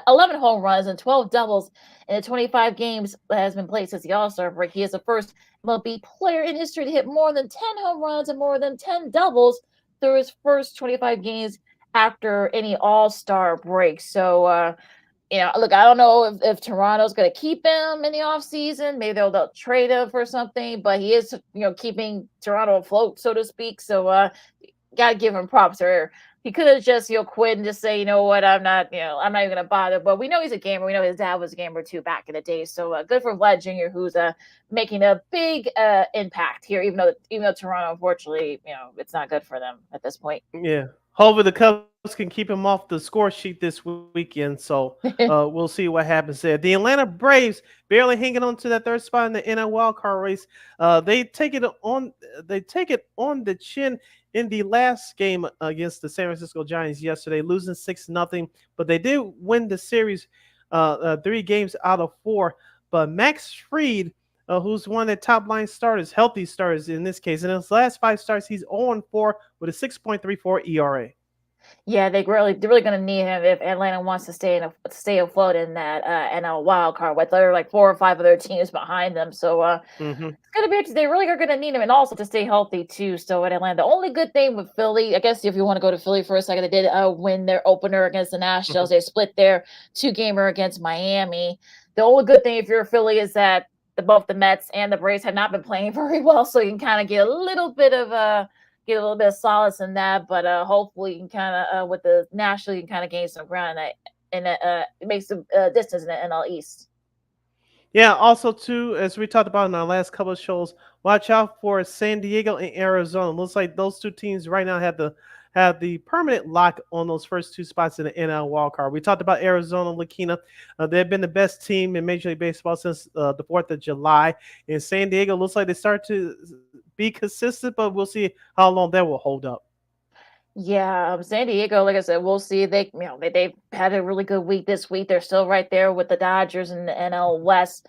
11 home runs and 12 doubles in the 25 games that has been played since the All-Star break. He is the first MLB player in history to hit more than 10 home runs and more than 10 doubles through his first 25 games after any All-Star break. So look, I don't know if Toronto's going to keep him in the offseason. Maybe they'll trade him for something, but he is, keeping Toronto afloat, so to speak. So, got to give him props there. He could have just, quit and just say, you know what, I'm not even going to bother. But we know he's a gamer. We know his dad was a gamer too back in the day. So good for Vlad Jr., who's making a big impact here, even though Toronto, unfortunately, it's not good for them at this point. Yeah. Hopefully the Cubs can keep him off the score sheet this weekend. So we'll see what happens there. The Atlanta Braves barely hanging on to that third spot in the NL wildcard race. They take it on the chin in the last game against the San Francisco Giants yesterday, losing 6-0. But they did win the series 3 games out of 4. But Max Fried, who's one of the top line starters, healthy starters in this case. In his last 5 starts, he's 0-4 with a 6.34 ERA. Yeah, they're really going to need him if Atlanta wants to stay afloat in that NL wild card with there are like 4 or 5 other teams behind them. So it's going to be they really are going to need him, and also to stay healthy too. So at Atlanta, the only good thing with Philly, I guess, if you want to go to Philly for a second, they did win their opener against the Nationals. They split their 2-gamer against Miami. The only good thing if you're Philly is that both the Mets and the Braves have not been playing very well, so you can kind of get a little bit of solace in that. But hopefully you can kind of with the National, you can kind of gain some ground and it makes some distance in the NL East. Yeah, also too, as we talked about in our last couple of shows, watch out for San Diego and Arizona. Looks like those 2 teams right now have the permanent lock on those first 2 spots in the NL wildcard. We talked about Arizona, Lakina. They've been the best team in Major League Baseball since the 4th of July. And San Diego looks like they start to be consistent, but we'll see how long that will hold up. Yeah, San Diego, like I said, we'll see. They've had a really good week this week. They're still right there with the Dodgers and the NL West.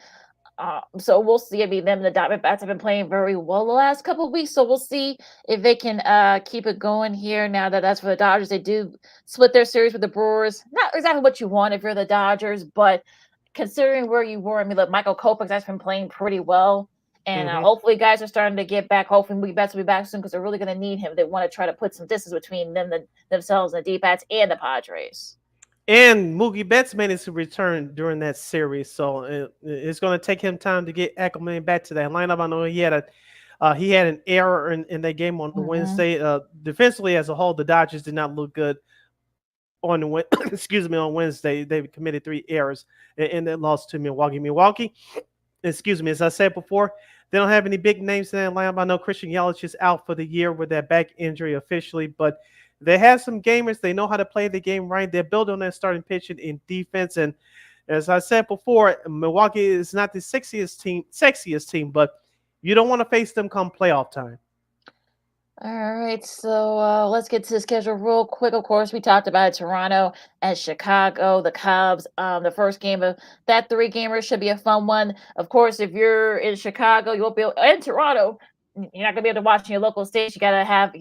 So we'll see. I mean, the Diamondbacks have been playing very well the last couple of weeks. So we'll see if they can keep it going here. Now that's for the Dodgers. They do split their series with the Brewers. Not exactly what you want if you're the Dodgers, but considering where you were, I mean, look, Michael Kopech's has been playing pretty well. And hopefully guys are starting to get back. Hopefully Mookie will be back soon because they're really going to need him. They want to try to put some distance between themselves and the D-bats and the Padres. And Mookie Betts made his return during that series, so it's going to take him time to get acclimated back to that lineup. I know he had an error in that game on Wednesday. Defensively as a whole, the Dodgers did not look good on Wednesday. They committed 3 errors and they lost to Milwaukee. As I said before, they don't have any big names in that lineup. I know Christian Yelich is out for the year with that back injury officially, but they have some gamers. They know how to play the game right. They're building on their starting pitching in defense. And as I said before, Milwaukee is not the sexiest team, but you don't want to face them come playoff time. All right, so let's get to the schedule real quick. Of course, we talked about Toronto and Chicago, the Cubs. The first game of that 3-gamer should be a fun one. Of course, if you're in Chicago, you won't be able, and Toronto, you're not gonna be able to watch in your local station.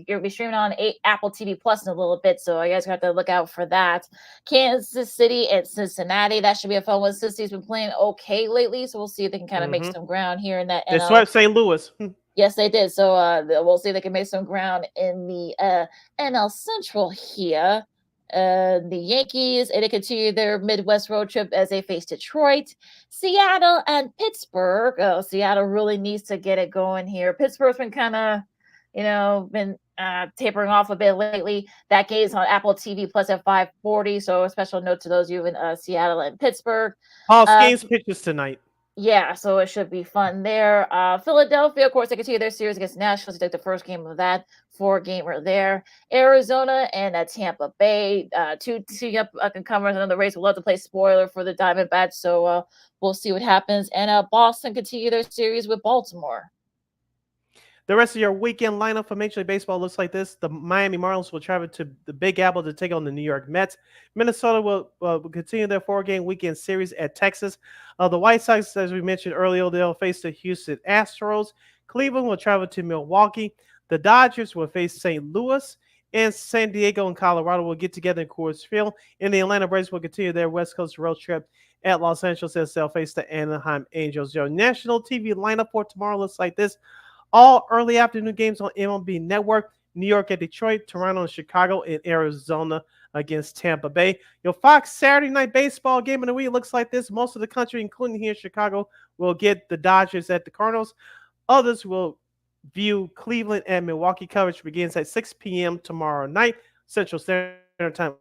You'll be streaming on Apple TV Plus in a little bit, so you guys have to look out for that. Kansas City and Cincinnati, that should be a fun one. Cincinnati's been playing okay lately, so we'll see if they can kind of make some ground here in that. They swept St. Louis. Yes, they did. So we'll see if they can make some ground in the NL Central here. The Yankees, and they continue their Midwest road trip as they face Detroit, Seattle, and Pittsburgh. Seattle really needs to get it going here. Pittsburgh's been kind of, been tapering off a bit lately. That game is on Apple TV Plus at 5:40. So a special note to those of you in Seattle and Pittsburgh. Paul Skeens pitches tonight. Yeah, so it should be fun there. Philadelphia, of course, they continue their series against Nashville. They took the first game of that 4-gamer there. Arizona and Tampa Bay, 2 up-and-comers in the race. We'll love to play spoiler for the Diamondbacks, so we'll see what happens. And Boston continue their series with Baltimore. The rest of your weekend lineup for Major League Baseball looks like this. The Miami Marlins will travel to the Big Apple to take on the New York Mets. Minnesota will continue their 4-game weekend series at Texas. The White Sox, as we mentioned earlier, they'll face the Houston Astros. Cleveland will travel to Milwaukee. The Dodgers will face St. Louis. And San Diego and Colorado will get together in Coors Field. And the Atlanta Braves will continue their West Coast road trip at Los Angeles as they'll face the Anaheim Angels. Your national TV lineup for tomorrow looks like this. All early afternoon games on MLB Network. New York at Detroit, Toronto and Chicago, and Arizona against Tampa Bay. Your Fox Saturday night baseball game of the week looks like this. Most of the country, including here in Chicago, will get the Dodgers at the Cardinals. Others will view Cleveland and Milwaukee. Coverage begins at 6 p.m. tomorrow night, Central Standard Time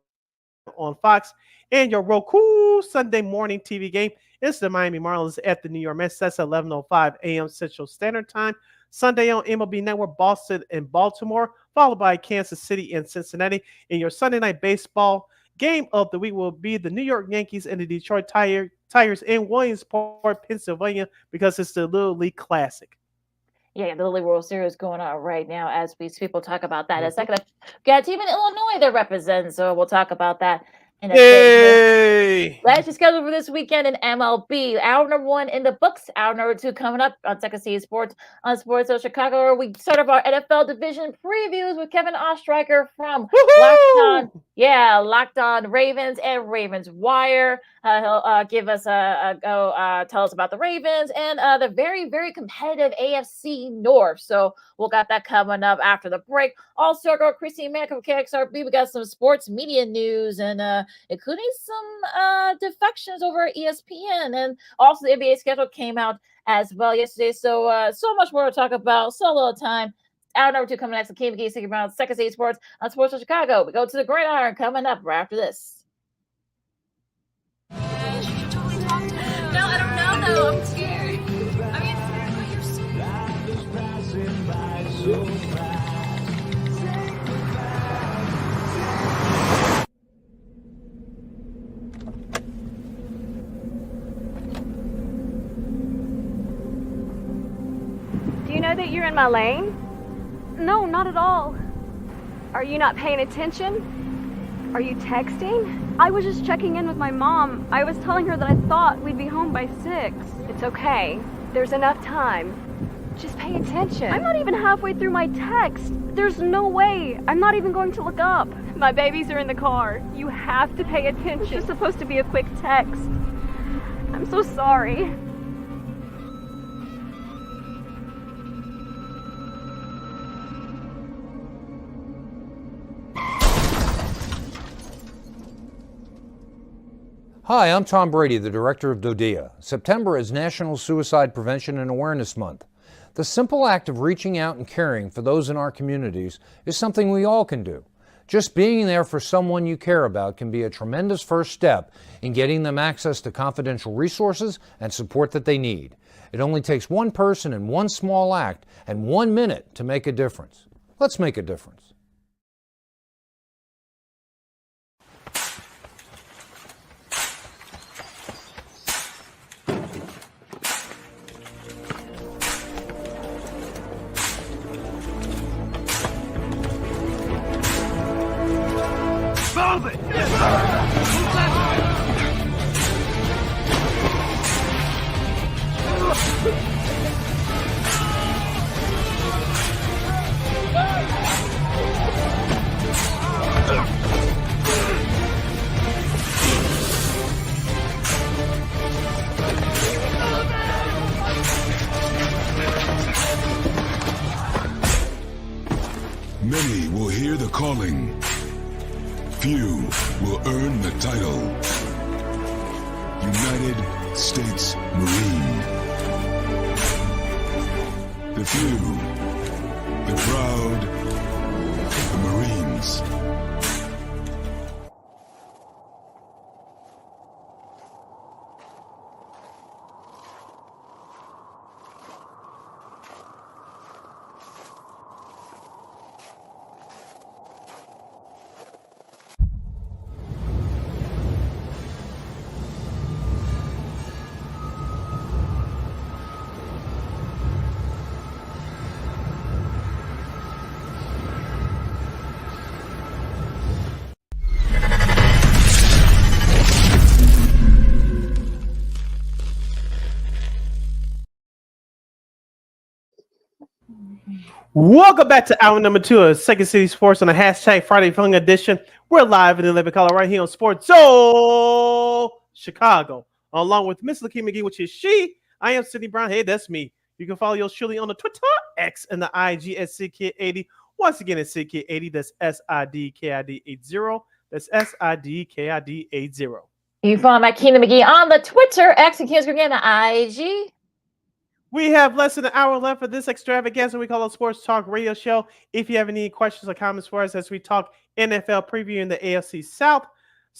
on Fox. And your Roku Sunday morning TV game is the Miami Marlins at the New York Mets. That's 11:05 a.m. Central Standard Time. Sunday on MLB Network, Boston and Baltimore, followed by Kansas City and Cincinnati. And your Sunday night baseball game of the week will be the New York Yankees and the Detroit Tigers in Williamsport, Pennsylvania, because it's the Little League Classic. Yeah, the Little League World Series going on right now as people talk about that. A second, got a team in Illinois that represents, so we'll talk about that in a bit. Let's just schedule for this weekend in MLB. Hour number 1 in the books. Hour number 2 coming up on Second City Sports on Sports of Chicago. We start off our NFL division previews with Kevin Oestreicher from Locked On Ravens and Ravens Wire. He'll give us tell us about the Ravens and the very, very competitive AFC North. So we'll got that coming up after the break. Also, girl Christine Manika from KXRB. We got some sports media news and including some defections over at ESPN, and also the NBA schedule came out as well yesterday. So much more to talk about. So little time. Hour number 2 coming next. Kim McGee thinking about Second City Sports on Sports of Chicago. We go to the Gridiron coming up right after this. No, I don't know though. I'm scared. I mean, you're Do you know that you're in my lane? No, not at all. Are you not paying attention? Are you texting? I was just checking in with my mom. I was telling her that I thought we'd be home by 6. It's okay. There's enough time. Just pay attention. I'm not even halfway through my text. There's no way. I'm not even going to look up. My babies are in the car. You have to pay attention. It's just supposed to be a quick text. I'm so sorry. Hi, I'm Tom Brady, the director of DODEA. September is National Suicide Prevention and Awareness Month. The simple act of reaching out and caring for those in our communities is something we all can do. Just being there for someone you care about can be a tremendous first step in getting them access to confidential resources and support that they need. It only takes one person and one small act and 1 minute to make a difference. Let's make a difference. Move it! Many will hear the calling. Few will earn the title. United States Marine. The few, the proud, the Marines. Welcome back to hour number 2 of Second City Sports on the hashtag Friday Fun Edition. We're live in the living color right here on Sports Chicago, along with Miss Lakeem McGee, which is she. I am Sydney Brown. Hey, that's me. You can follow yours truly on the Twitter, X, and the IG at CKid80, Once again, it's SIDKID80. That's SIDKID80. That's SIDKID80. You can follow my Keenan McGee on the Twitter, X, and Keenan McGee on the IG. We have less than an hour left for this extravaganza we call a sports talk radio show. If you have any questions or comments for us as we talk NFL preview in the AFC South,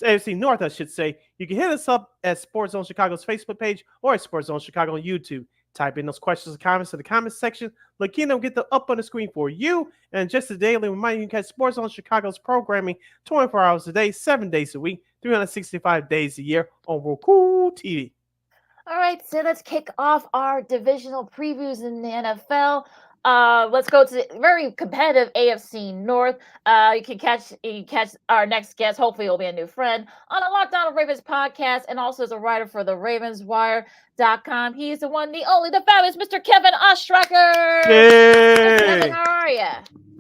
AFC North, I should say, you can hit us up at Sports Zone Chicago's Facebook page or at Sports Zone Chicago on YouTube. Type in those questions or comments in the comments section. Lakina will get them up on the screen for you. And just a daily reminder, you can catch Sports Zone Chicago's programming 24 hours a day, 7 days a week, 365 days a year on Roku TV. All right, so let's kick off our divisional previews in the NFL. Let's go to the very competitive AFC North. You can catch our next guest. Hopefully, he'll be a new friend on the Lockdown of Ravens podcast, and also as a writer for the RavensWire.com. He's the one, the only, the fabulous Mr. Kevin Oestreicher. Yay! Kevin, how are you?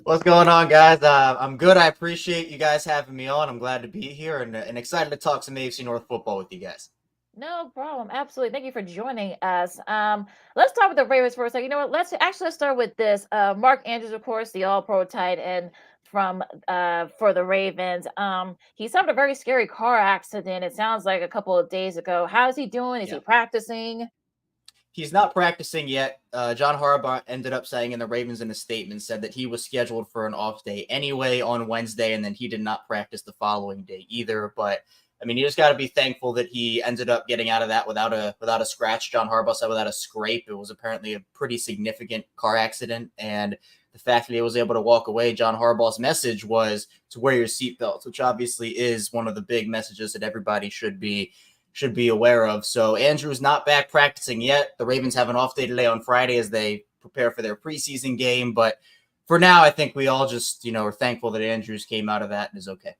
What's going on, guys? I'm good. I appreciate you guys having me on. I'm glad to be here and excited to talk some AFC North football with you guys. No problem. Absolutely. Thank you for joining us. Let's start with the Ravens for a second. You know what? Let's start with this. Mark Andrews, of course, the all-pro tight end from for the Ravens. He suffered a very scary car accident. It sounds like a couple of days ago. How's he doing? Is he practicing? He's not practicing yet. John Harbaugh ended up saying in the Ravens in a statement, said that he was scheduled for an off day anyway on Wednesday, and then he did not practice the following day either. But I mean, you just got to be thankful that he ended up getting out of that without a scratch. John Harbaugh said without a scrape. It was apparently a pretty significant car accident, and the fact that he was able to walk away, John Harbaugh's message was to wear your seatbelts, which obviously is one of the big messages that everybody should be aware of. So Andrew's not back practicing yet. The Ravens have an off day today on Friday as they prepare for their preseason game. But for now, I think we all just, are thankful that Andrews came out of that and is okay.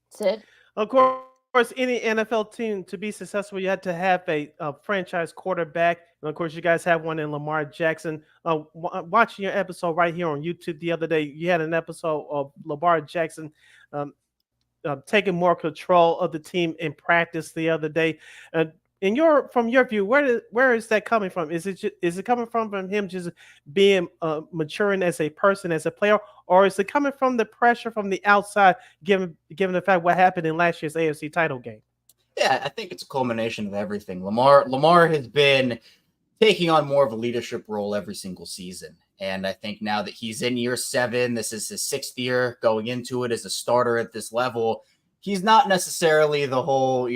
Sid? Of course, any NFL team to be successful, you had to have a franchise quarterback. And of course, you guys have one in Lamar Jackson. Watching your episode right here on YouTube the other day, you had an episode of Lamar Jackson taking more control of the team in practice the other day. From your view, where is that coming from? Is it coming from him just being maturing as a person, as a player, or is it coming from the pressure from the outside, given the fact what happened in last year's AFC title game? Yeah, I think it's a culmination of everything. Lamar has been taking on more of a leadership role every single season. And I think now that he's in year 7, this is his 6th year going into it as a starter at this level. He's not necessarily the whole,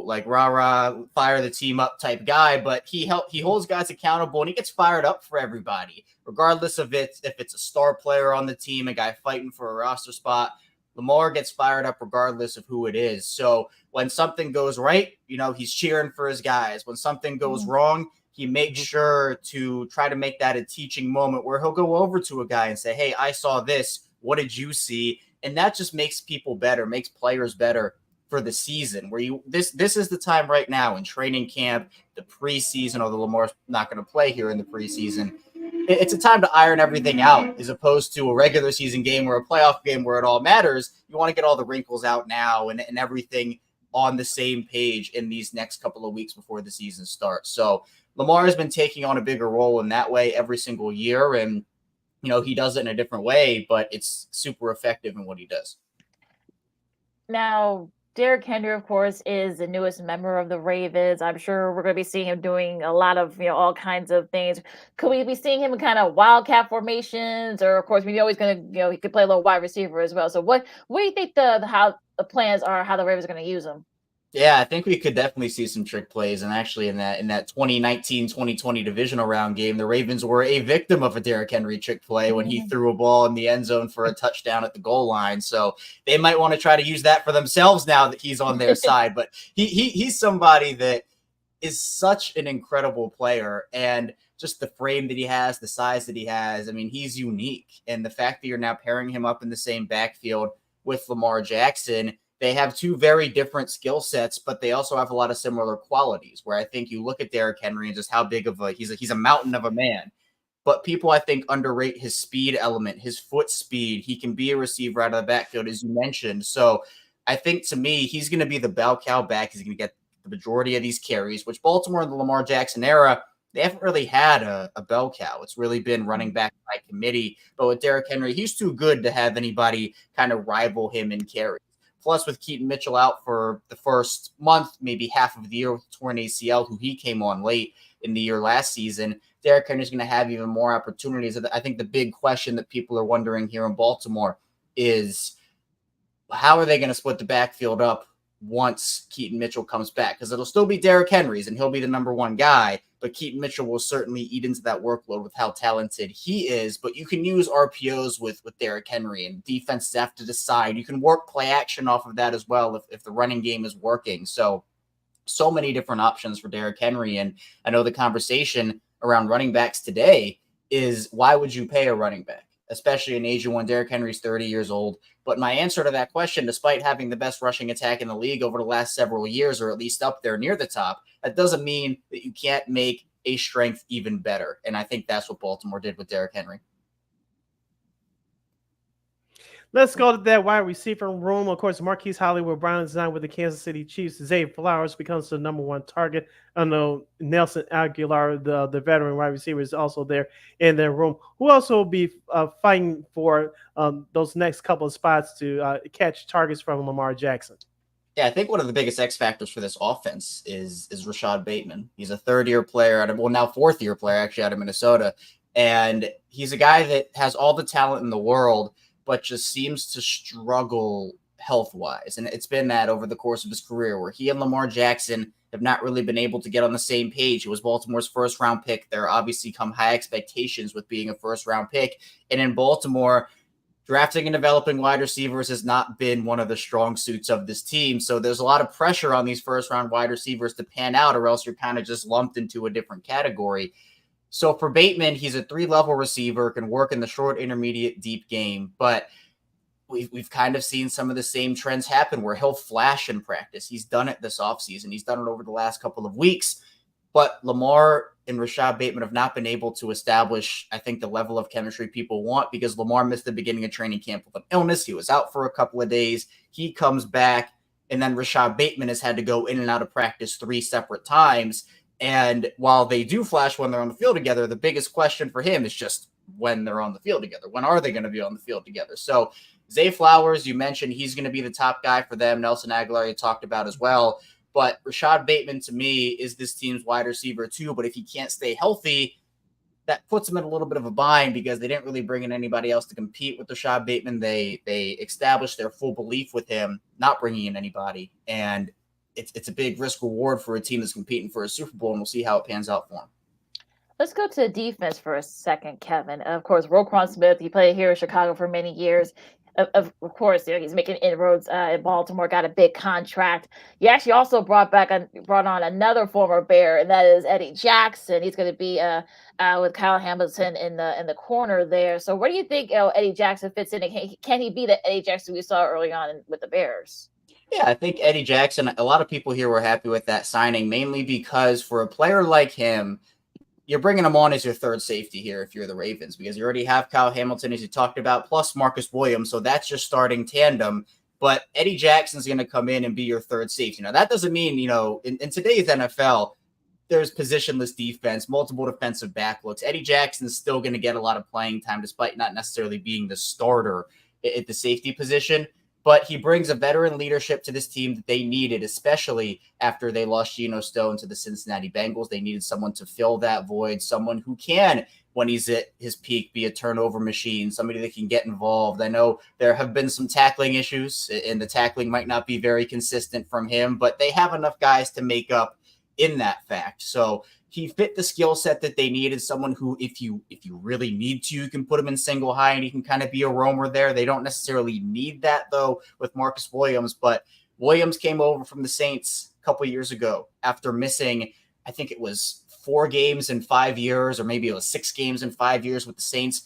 like rah-rah, fire the team up type guy, but he holds guys accountable and he gets fired up for everybody, regardless of if it's a star player on the team, a guy fighting for a roster spot. Lamar gets fired up regardless of who it is. So when something goes right, he's cheering for his guys. When something goes wrong, he makes sure to try to make that a teaching moment where he'll go over to a guy and say, hey, I saw this. What did you see? And that just makes people better, makes players better for the season. This is the time right now in training camp, the preseason, although Lamar's not going to play here in the preseason. It's a time to iron everything out as opposed to a regular season game or a playoff game where it all matters. You want to get all the wrinkles out now and everything on the same page in these next couple of weeks before the season starts. So Lamar has been taking on a bigger role in that way every single year. And he does it in a different way, but it's super effective in what he does. Now, Derrick Henry, of course, is the newest member of the Ravens. I'm sure we're going to be seeing him doing a lot of, all kinds of things. Could we be seeing him in kind of wildcat formations? Or, of course, we're always going to, he could play a little wide receiver as well. So what do you think how the plans are, how the Ravens are going to use him? Yeah, I think we could definitely see some trick plays. And actually in that 2019-2020 divisional round game, the Ravens were a victim of a Derrick Henry trick play when he threw a ball in the end zone for a touchdown at the goal line. So they might want to try to use that for themselves now that he's on their side. But he's somebody that is such an incredible player. And just the frame that he has, the size that he has, I mean, he's unique. And the fact that you're now pairing him up in the same backfield with Lamar Jackson, they have two very different skill sets, but they also have a lot of similar qualities where I think you look at Derrick Henry and just how big of he's a mountain of a man, but people I think underrate his speed element, his foot speed. He can be a receiver out of the backfield, as you mentioned. So I think to me, he's going to be the bell cow back. He's going to get the majority of these carries, which Baltimore in the Lamar Jackson era, they haven't really had a bell cow. It's really been running back by committee. But with Derrick Henry, he's too good to have anybody kind of rival him in carries. Plus, with Keaton Mitchell out for the first month, maybe half of the year with torn ACL, who he came on late in the year last season, Derrick Henry's going to have even more opportunities. I think the big question that people are wondering here in Baltimore is how are they going to split the backfield up once Keaton Mitchell comes back? Because it'll still be Derrick Henry's, and he'll be the number one guy, but Keaton Mitchell will certainly eat into that workload with how talented he is. But you can use RPOs with Derrick Henry, and defenses have to decide. You can work play action off of that as well if the running game is working. So many different options for Derrick Henry. And I know the conversation around running backs today is, why would you pay a running back, especially in age when Derrick Henry's 30 years old? But my answer to that question, despite having the best rushing attack in the league over the last several years, or at least up there near the top, that doesn't mean that you can't make a strength even better. And I think that's what Baltimore did with Derrick Henry. Let's go to that wide receiver room. Of course, Marquise Hollywood Brown is signed with the Kansas City Chiefs. Zay Flowers becomes the number one target. I know Nelson Aguilar, the veteran wide receiver, is also there in their room, who also will be fighting for those next couple of spots to catch targets from Lamar Jackson. Yeah, I think one of the biggest X factors for this offense is Rashad Bateman. He's a third-year player, now fourth-year player, actually, out of Minnesota. And he's a guy that has all the talent in the world, but just seems to struggle health-wise. And it's been that over the course of his career, where he and Lamar Jackson have not really been able to get on the same page. It was Baltimore's first-round pick. There obviously come high expectations with being a first-round pick. And in Baltimore, drafting and developing wide receivers has not been one of the strong suits of this team. So there's a lot of pressure on these first-round wide receivers to pan out, or else you're kind of just lumped into a different category. So for Bateman, he's a 3-level receiver, can work in the short, intermediate, deep game. But we've kind of seen some of the same trends happen where he'll flash in practice. He's done it this offseason. He's done it over the last couple of weeks. But Lamar and Rashad Bateman have not been able to establish, I think, the level of chemistry people want, because Lamar missed the beginning of training camp with an illness. He was out for a couple of days. He comes back, and then Rashad Bateman has had to go in and out of practice 3 separate times. And while they do flash when they're on the field together, the biggest question for him is just when they're on the field together. When are they going to be on the field together? So Zay Flowers, you mentioned he's going to be the top guy for them. Nelson Aguilar you talked about as well. But Rashad Bateman, to me, is this team's wide receiver too. But if he can't stay healthy, that puts him in a little bit of a bind, because they didn't really bring in anybody else to compete with Rashad Bateman. They established their full belief with him, not bringing in anybody. And it's a big risk reward for a team that's competing for a Super Bowl, and we'll see how it pans out for him. Let's go to defense for a second, Kevin. Of course, Roquan Smith, he played here in Chicago for many years. Of course, he's making inroads in Baltimore, got a big contract. You actually also brought on another former Bear, and that is Eddie Jackson. He's going to be with Kyle Hamilton in the corner there. So where do you think Eddie Jackson fits in? Can he be the Eddie Jackson we saw early on with the Bears? Yeah, I think Eddie Jackson, a lot of people here were happy with that signing, mainly because for a player like him, you're bringing him on as your third safety here if you're the Ravens, because you already have Kyle Hamilton, as you talked about, plus Marcus Williams. So that's your starting tandem. But Eddie Jackson's going to come in and be your third safety. Now, that doesn't mean, in today's NFL, there's positionless defense, multiple defensive back looks. Eddie Jackson's still going to get a lot of playing time, despite not necessarily being the starter at the safety position. But he brings a veteran leadership to this team that they needed, especially after they lost Geno Stone to the Cincinnati Bengals. They needed someone to fill that void, someone who can, when he's at his peak, be a turnover machine, somebody that can get involved. I know there have been some tackling issues, and the tackling might not be very consistent from him, but they have enough guys to make up in that fact. So he fit the skill set that they needed, someone who, if you really need to, you can put him in single high and he can kind of be a roamer there. They don't necessarily need that, though, with Marcus Williams. But Williams came over from the Saints a couple years ago after missing, I think it was 4 games in 5 years, or maybe it was 6 games in 5 years with the Saints.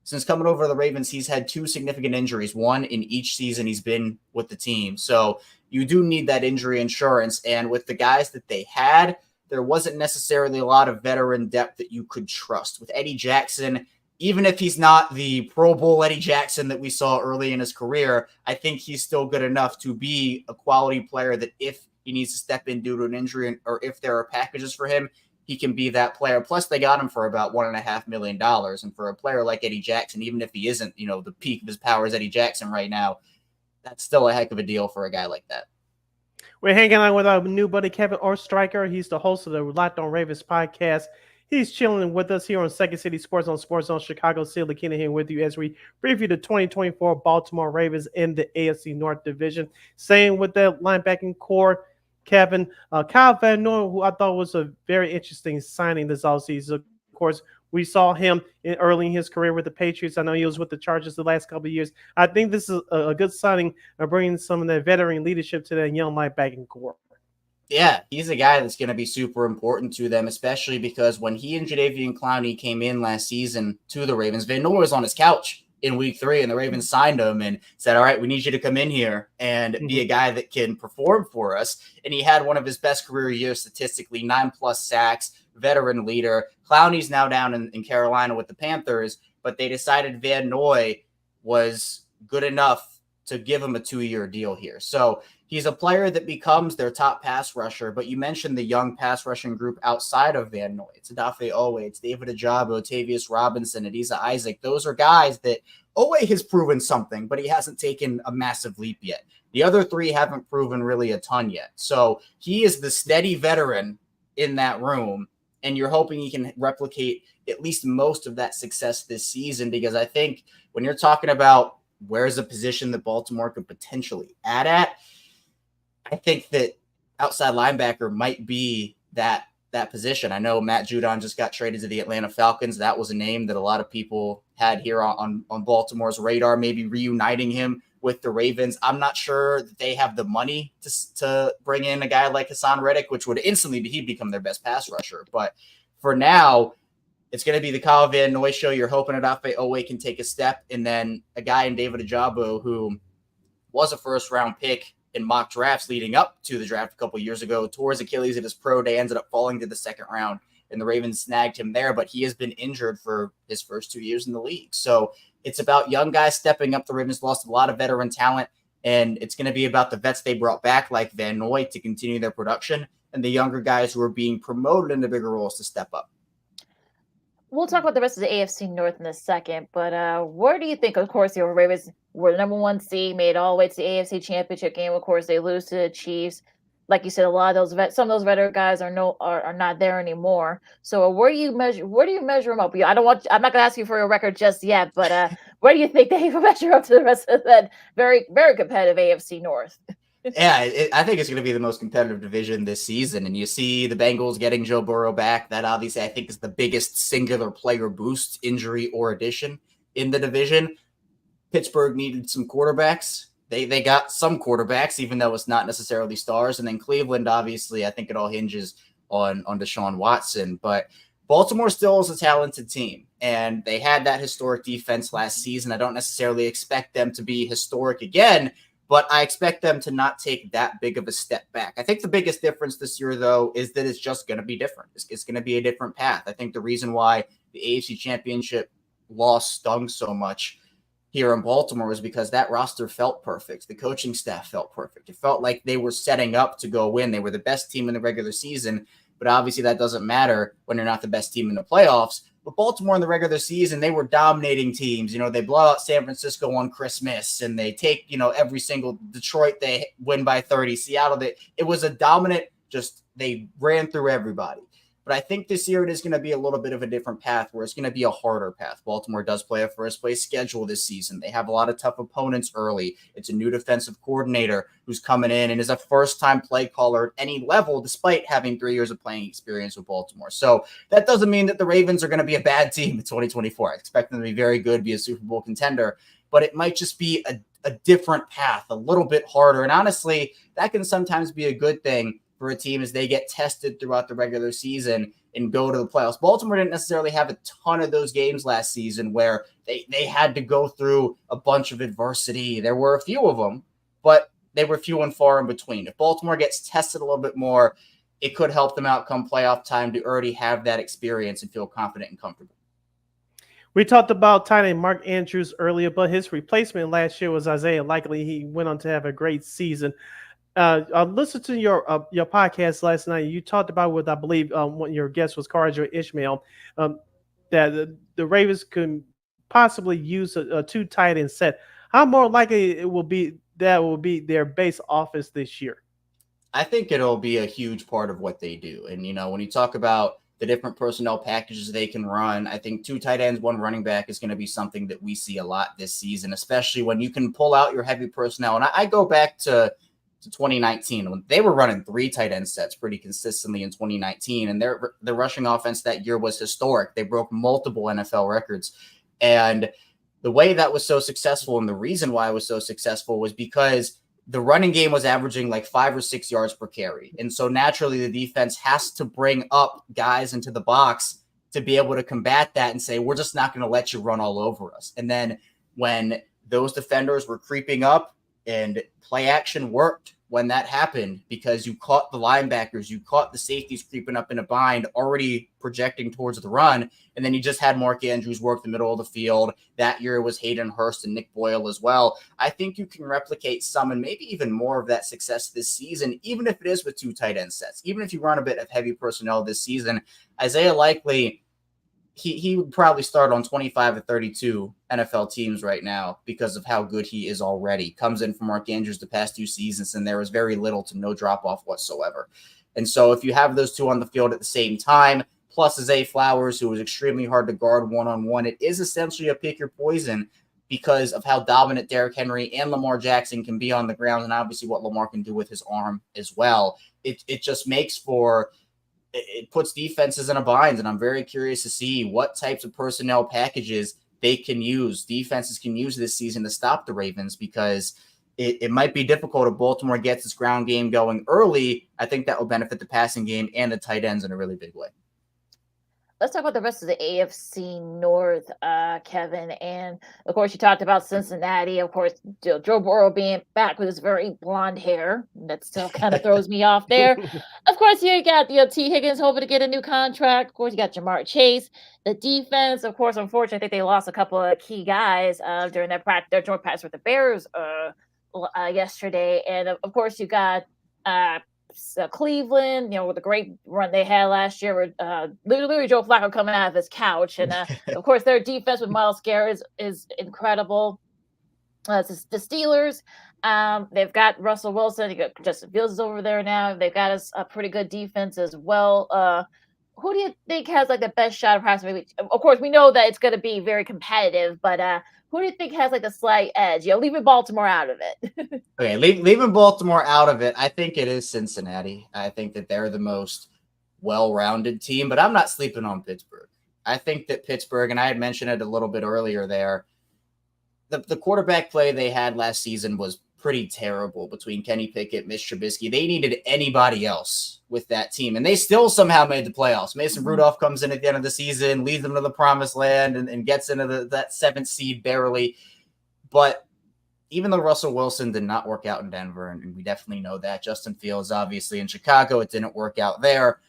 Since coming over to the Ravens, he's had 2 significant injuries, one in each season he's been with the team. So you do need that injury insurance. And with the guys that they had, there wasn't necessarily a lot of veteran depth that you could trust. With Eddie Jackson, even if he's not the Pro Bowl Eddie Jackson that we saw early in his career, I think he's still good enough to be a quality player that if he needs to step in due to an injury, or if there are packages for him, he can be that player. Plus, they got him for about $1.5 million. And for a player like Eddie Jackson, even if he isn't, the peak of his powers, Eddie Jackson right now, that's still a heck of a deal for a guy like that. We're hanging out with our new buddy, Kevin Oestreicher. He's the host of the Locked on Ravens podcast. He's chilling with us here on Second City Sports on Sports Zone Chicago. Silly Keenan here with you as we preview the 2024 Baltimore Ravens in the AFC North Division. Staying with the linebacking core, Kevin, Kyle Van Noy, who I thought was a very interesting signing this offseason. Of course, we saw him early in his career with the Patriots. I know he was with the Chargers the last couple of years. I think this is a good signing of bringing some of that veteran leadership to that young linebacking core. Yeah, he's a guy that's going to be super important to them, especially because when he and Jadeveon Clowney came in last season to the Ravens, Van Noy was on his couch in week 3, and the Ravens signed him and said, all right, we need you to come in here and be a guy that can perform for us. And he had one of his best career years statistically, 9+ sacks, veteran leader. Clowney's now down in Carolina with the Panthers, but they decided Van Noy was good enough to give him a 2-year deal here. So he's a player that becomes their top pass rusher, but you mentioned the young pass rushing group outside of Van Noy. It's Odafe Owe, it's David Ojabo, Tavius Robinson, Adisa Isaac. Those are guys that Owe has proven something, but he hasn't taken a massive leap yet. The other 3 haven't proven really a ton yet. So he is the steady veteran in that room, and you're hoping he can replicate at least most of that success this season, because I think when you're talking about where's a position that Baltimore could potentially add at, I think that outside linebacker might be that position. I know Matt Judon just got traded to the Atlanta Falcons. That was a name that a lot of people had here on Baltimore's radar, maybe reuniting him with the Ravens. I'm not sure that they have the money to bring in a guy like Hassan Reddick, which would instantly he'd become their best pass rusher. But for now, it's going to be the Kyle Van Noy show. You're hoping Odafe Owe can take a step, and then a guy in David Ojabo, who was a first-round pick in mock drafts leading up to the draft a couple years ago, tore his Achilles at his pro day, ended up falling to the second round, and the Ravens snagged him there, but he has been injured for his first 2 years in the league. So it's about young guys stepping up. The Ravens lost a lot of veteran talent, and it's going to be about the vets they brought back like Van Noy to continue their production, and the younger guys who are being promoted into bigger roles to step up. We'll talk about the rest of the AFC North in a second, but where do you think, of course, the Ravens were the number 1 seed, made all the way to the AFC Championship game. Of course, they lose to the Chiefs. Like you said, a lot of those some of those veteran guys are not there anymore. So where do you measure them up? I'm not going to ask you for a record just yet, but where do you think they measure up to the rest of that very, very competitive AFC North? Yeah, I think it's going to be the most competitive division this season. And you see the Bengals getting Joe Burrow back. That obviously I think is the biggest singular player boost, injury or addition in the division. Pittsburgh needed some quarterbacks. They got some quarterbacks, even though it's not necessarily stars. And then Cleveland, obviously, I think it all hinges on Deshaun Watson. But Baltimore still is a talented team, and they had that historic defense last season. I don't necessarily expect them to be historic again, but I expect them to not take that big of a step back. I think the biggest difference this year, though, is that it's just going to be different. It's going to be a different path. I think the reason why the AFC Championship loss stung so much here in Baltimore was because that roster felt perfect. The coaching staff felt perfect. It felt like they were setting up to go win. They were the best team in the regular season, but obviously that doesn't matter when you're not the best team in the playoffs. But Baltimore in the regular season, they were dominating teams. They blow out San Francisco on Christmas, and they take, every single Detroit, they win by 30. Seattle, it was a dominant, they ran through everybody. But I think this year it is going to be a little bit of a different path where it's going to be a harder path. Baltimore does play a first place schedule this season. They have a lot of tough opponents early. It's a new defensive coordinator who's coming in and is a first-time play caller at any level, despite having 3 years of playing experience with Baltimore. So that doesn't mean that the Ravens are going to be a bad team in 2024. I expect them to be very good, be a Super Bowl contender, but it might just be a different path, a little bit harder. And honestly, that can sometimes be a good thing for a team as they get tested throughout the regular season and go to the playoffs. Baltimore didn't necessarily have a ton of those games last season where they had to go through a bunch of adversity. There were a few of them, but they were few and far in between. If Baltimore gets tested a little bit more, it could help them out come playoff time to already have that experience and feel confident and comfortable. We talked about tight end Mark Andrews earlier, but his replacement last year was Isaiah Likely. He went on to have a great season. I listened to your podcast last night. You talked about with, I believe, when your guest was Carter Ishmael, that the Ravens could possibly use a two tight end set. How more likely it will be that will be their base offense this year? I think it'll be a huge part of what they do. And, when you talk about the different personnel packages they can run, I think two tight ends, one running back is going to be something that we see a lot this season, especially when you can pull out your heavy personnel. And I go back to 2019 when they were running three tight end sets pretty consistently in 2019. And their rushing offense that year was historic. They broke multiple NFL records. And the way that was so successful and the reason why it was so successful was because the running game was averaging like 5 or 6 yards per carry. And so naturally the defense has to bring up guys into the box to be able to combat that and say, we're just not going to let you run all over us. And then when those defenders were creeping up and play action worked when that happened, because you caught the linebackers, you caught the safeties creeping up in a bind, already projecting towards the run. And then you just had Mark Andrews work the middle of the field. That year it was Hayden Hurst and Nick Boyle as well. I think you can replicate some and maybe even more of that success this season, even if it is with two tight end sets, even if you run a bit of heavy personnel this season. Isaiah Likely, he would probably start on 25 to 32 NFL teams right now because of how good he is already. Comes in from Mark Andrews the past 2 seasons, and there was very little to no drop-off whatsoever. And so if you have those two on the field at the same time, plus Zay Flowers, who was extremely hard to guard one-on-one, it is essentially a pick your poison because of how dominant Derrick Henry and Lamar Jackson can be on the ground, and obviously what Lamar can do with his arm as well. It just makes for... It puts defenses in a bind, and I'm very curious to see what types of personnel packages they can use, defenses can use this season to stop the Ravens, because it might be difficult if Baltimore gets its ground game going early. I think that will benefit the passing game and the tight ends in a really big way. Let's talk about the rest of the AFC North, Kevin. And, of course, you talked about Cincinnati. Of course, Joe Burrow being back with his very blonde hair. That still kind of throws me off there. Of course, you got T. Higgins hoping to get a new contract. Of course, you got Jamar Chase. The defense, of course, unfortunately, I think they lost a couple of key guys during their joint practice with the Bears yesterday. And, of course, you got Cleveland, with the great run they had last year, with literally Joe Flacco coming out of his couch. And, of course, their defense with Myles Garrett is incredible. The Steelers, they've got Russell Wilson. You got Justin Fields is over there now. They've got a pretty good defense as well. Who do you think has like the best shot of passing? Maybe, of course, we know that it's going to be very competitive, but who do you think has like a slight edge? Leaving Baltimore out of it. Okay, leaving Baltimore out of it, I think it is Cincinnati. I think that they're the most well-rounded team, but I'm not sleeping on Pittsburgh. I think that Pittsburgh, and I had mentioned it a little bit earlier there, the quarterback play they had last season was pretty terrible between Kenny Pickett, Mitch Trubisky. They needed anybody else with that team, and they still somehow made the playoffs. Mason Rudolph comes in at the end of the season, leads them to the promised land, and gets into that 7th seed barely. But even though Russell Wilson did not work out in Denver, and we definitely know that, Justin Fields obviously in Chicago, it didn't work out there.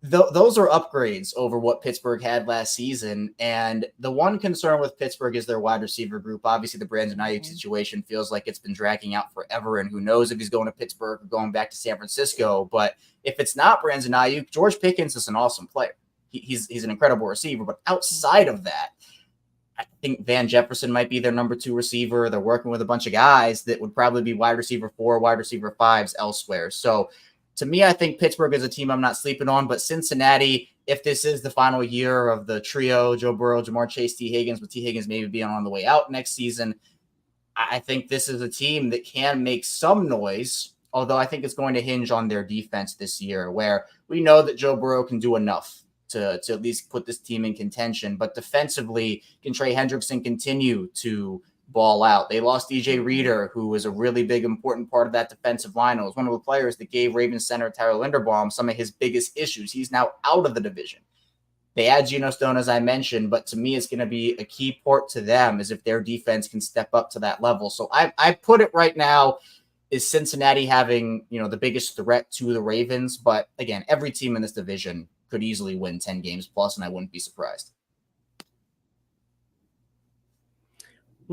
Those are upgrades over what Pittsburgh had last season. And the one concern with Pittsburgh is their wide receiver group. Obviously, the Brandon Ayuk situation feels like it's been dragging out forever. And who knows if he's going to Pittsburgh or going back to San Francisco. But if it's not Brandon Ayuk, George Pickens is an awesome player. He's an incredible receiver. But outside of that, I think Van Jefferson might be their number 2 receiver. They're working with a bunch of guys that would probably be wide receiver 4, wide receiver 5s elsewhere. So to me, I think Pittsburgh is a team I'm not sleeping on, but Cincinnati, if this is the final year of the trio, Joe Burrow, Jamar Chase, T. Higgins, with T. Higgins maybe being on the way out next season, I think this is a team that can make some noise, although I think it's going to hinge on their defense this year, where we know that Joe Burrow can do enough to at least put this team in contention. But defensively, can Trey Hendrickson continue to ball out? They lost DJ Reader, who was a really big, important part of that defensive line. It was one of the players that gave Ravens center Tyler Linderbaum some of his biggest issues. He's now out of the division. They add Geno Stone, as I mentioned, but to me, it's going to be a key part to them is if their defense can step up to that level. So I put it right now is Cincinnati having, the biggest threat to the Ravens. But again, every team in this division could easily win 10 games plus, and I wouldn't be surprised.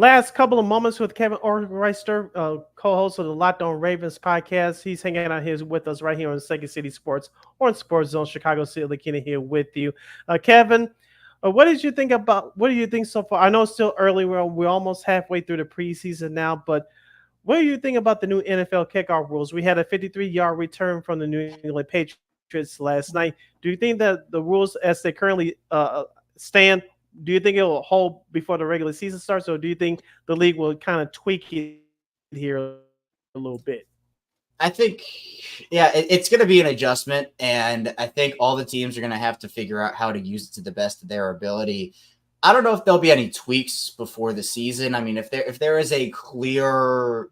Last couple of moments with Kevin Oestreicher, co-host of the Locked On Ravens podcast. He's hanging out here with us right here on Second City Sports or in Sports Zone, Chicago City, Keenan here with you. Kevin, what do you think so far? I know it's still early. We're almost halfway through the preseason now, but what do you think about the new NFL kickoff rules? We had a 53-yard return from the New England Patriots last night. Do you think that the rules as they currently stand, do you think it will hold before the regular season starts, or do you think the league will kind of tweak it here a little bit? I think, it's going to be an adjustment, and I think all the teams are going to have to figure out how to use it to the best of their ability. I don't know if there'll be any tweaks before the season. I mean, if there is a clear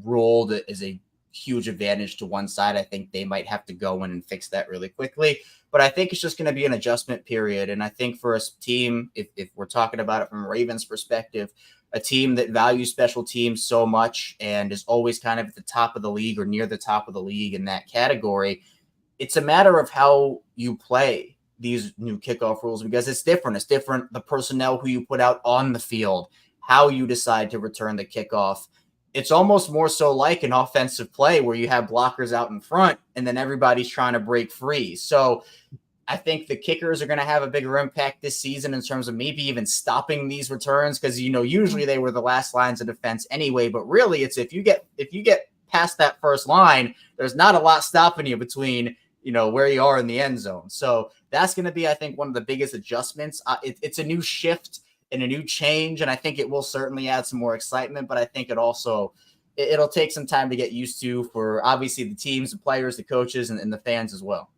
rule that is a huge advantage to one side, I think they might have to go in and fix that really quickly. But I think it's just going to be an adjustment period. And I think for a team, if we're talking about it from a Ravens perspective, a team that values special teams so much and is always kind of at the top of the league or near the top of the league in that category, it's a matter of how you play these new kickoff rules, because it's different. It's different. The personnel who you put out on the field, how you decide to return the kickoff. It's almost more so like an offensive play where you have blockers out in front and then everybody's trying to break free. So I think the kickers are going to have a bigger impact this season in terms of maybe even stopping these returns, because, usually they were the last lines of defense anyway. But really, it's if you get past that first line, there's not a lot stopping you between where you are in the end zone. So that's going to be, I think, one of the biggest adjustments. It's a new shift and a new change, and I think it will certainly add some more excitement, but I think it'll take some time to get used to for obviously the teams, the players, the coaches, and the fans as well.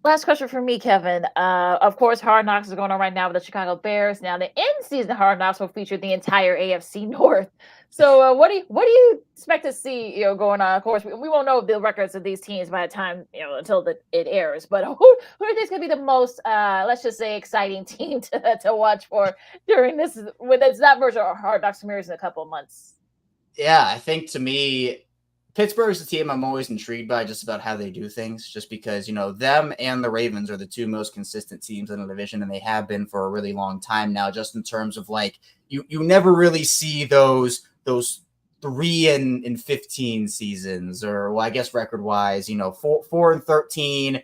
Last question for me, Kevin. Of course, Hard Knocks is going on right now with the Chicago Bears. Now, the in-season Hard Knocks will feature the entire AFC North. So, what do you expect to see, going on? Of course, we won't know the records of these teams by the time, until it airs. But who do you think is going to be the most, let's just say, exciting team to watch for during this, when it's that version of Hard Knocks premieres in a couple of months? Yeah, I think to me, Pittsburgh's a team I'm always intrigued by just about how they do things, just because, them and the Ravens are the two most consistent teams in the division, and they have been for a really long time now, just in terms of you never really see those 3-15 seasons, or I guess record wise, 4-13,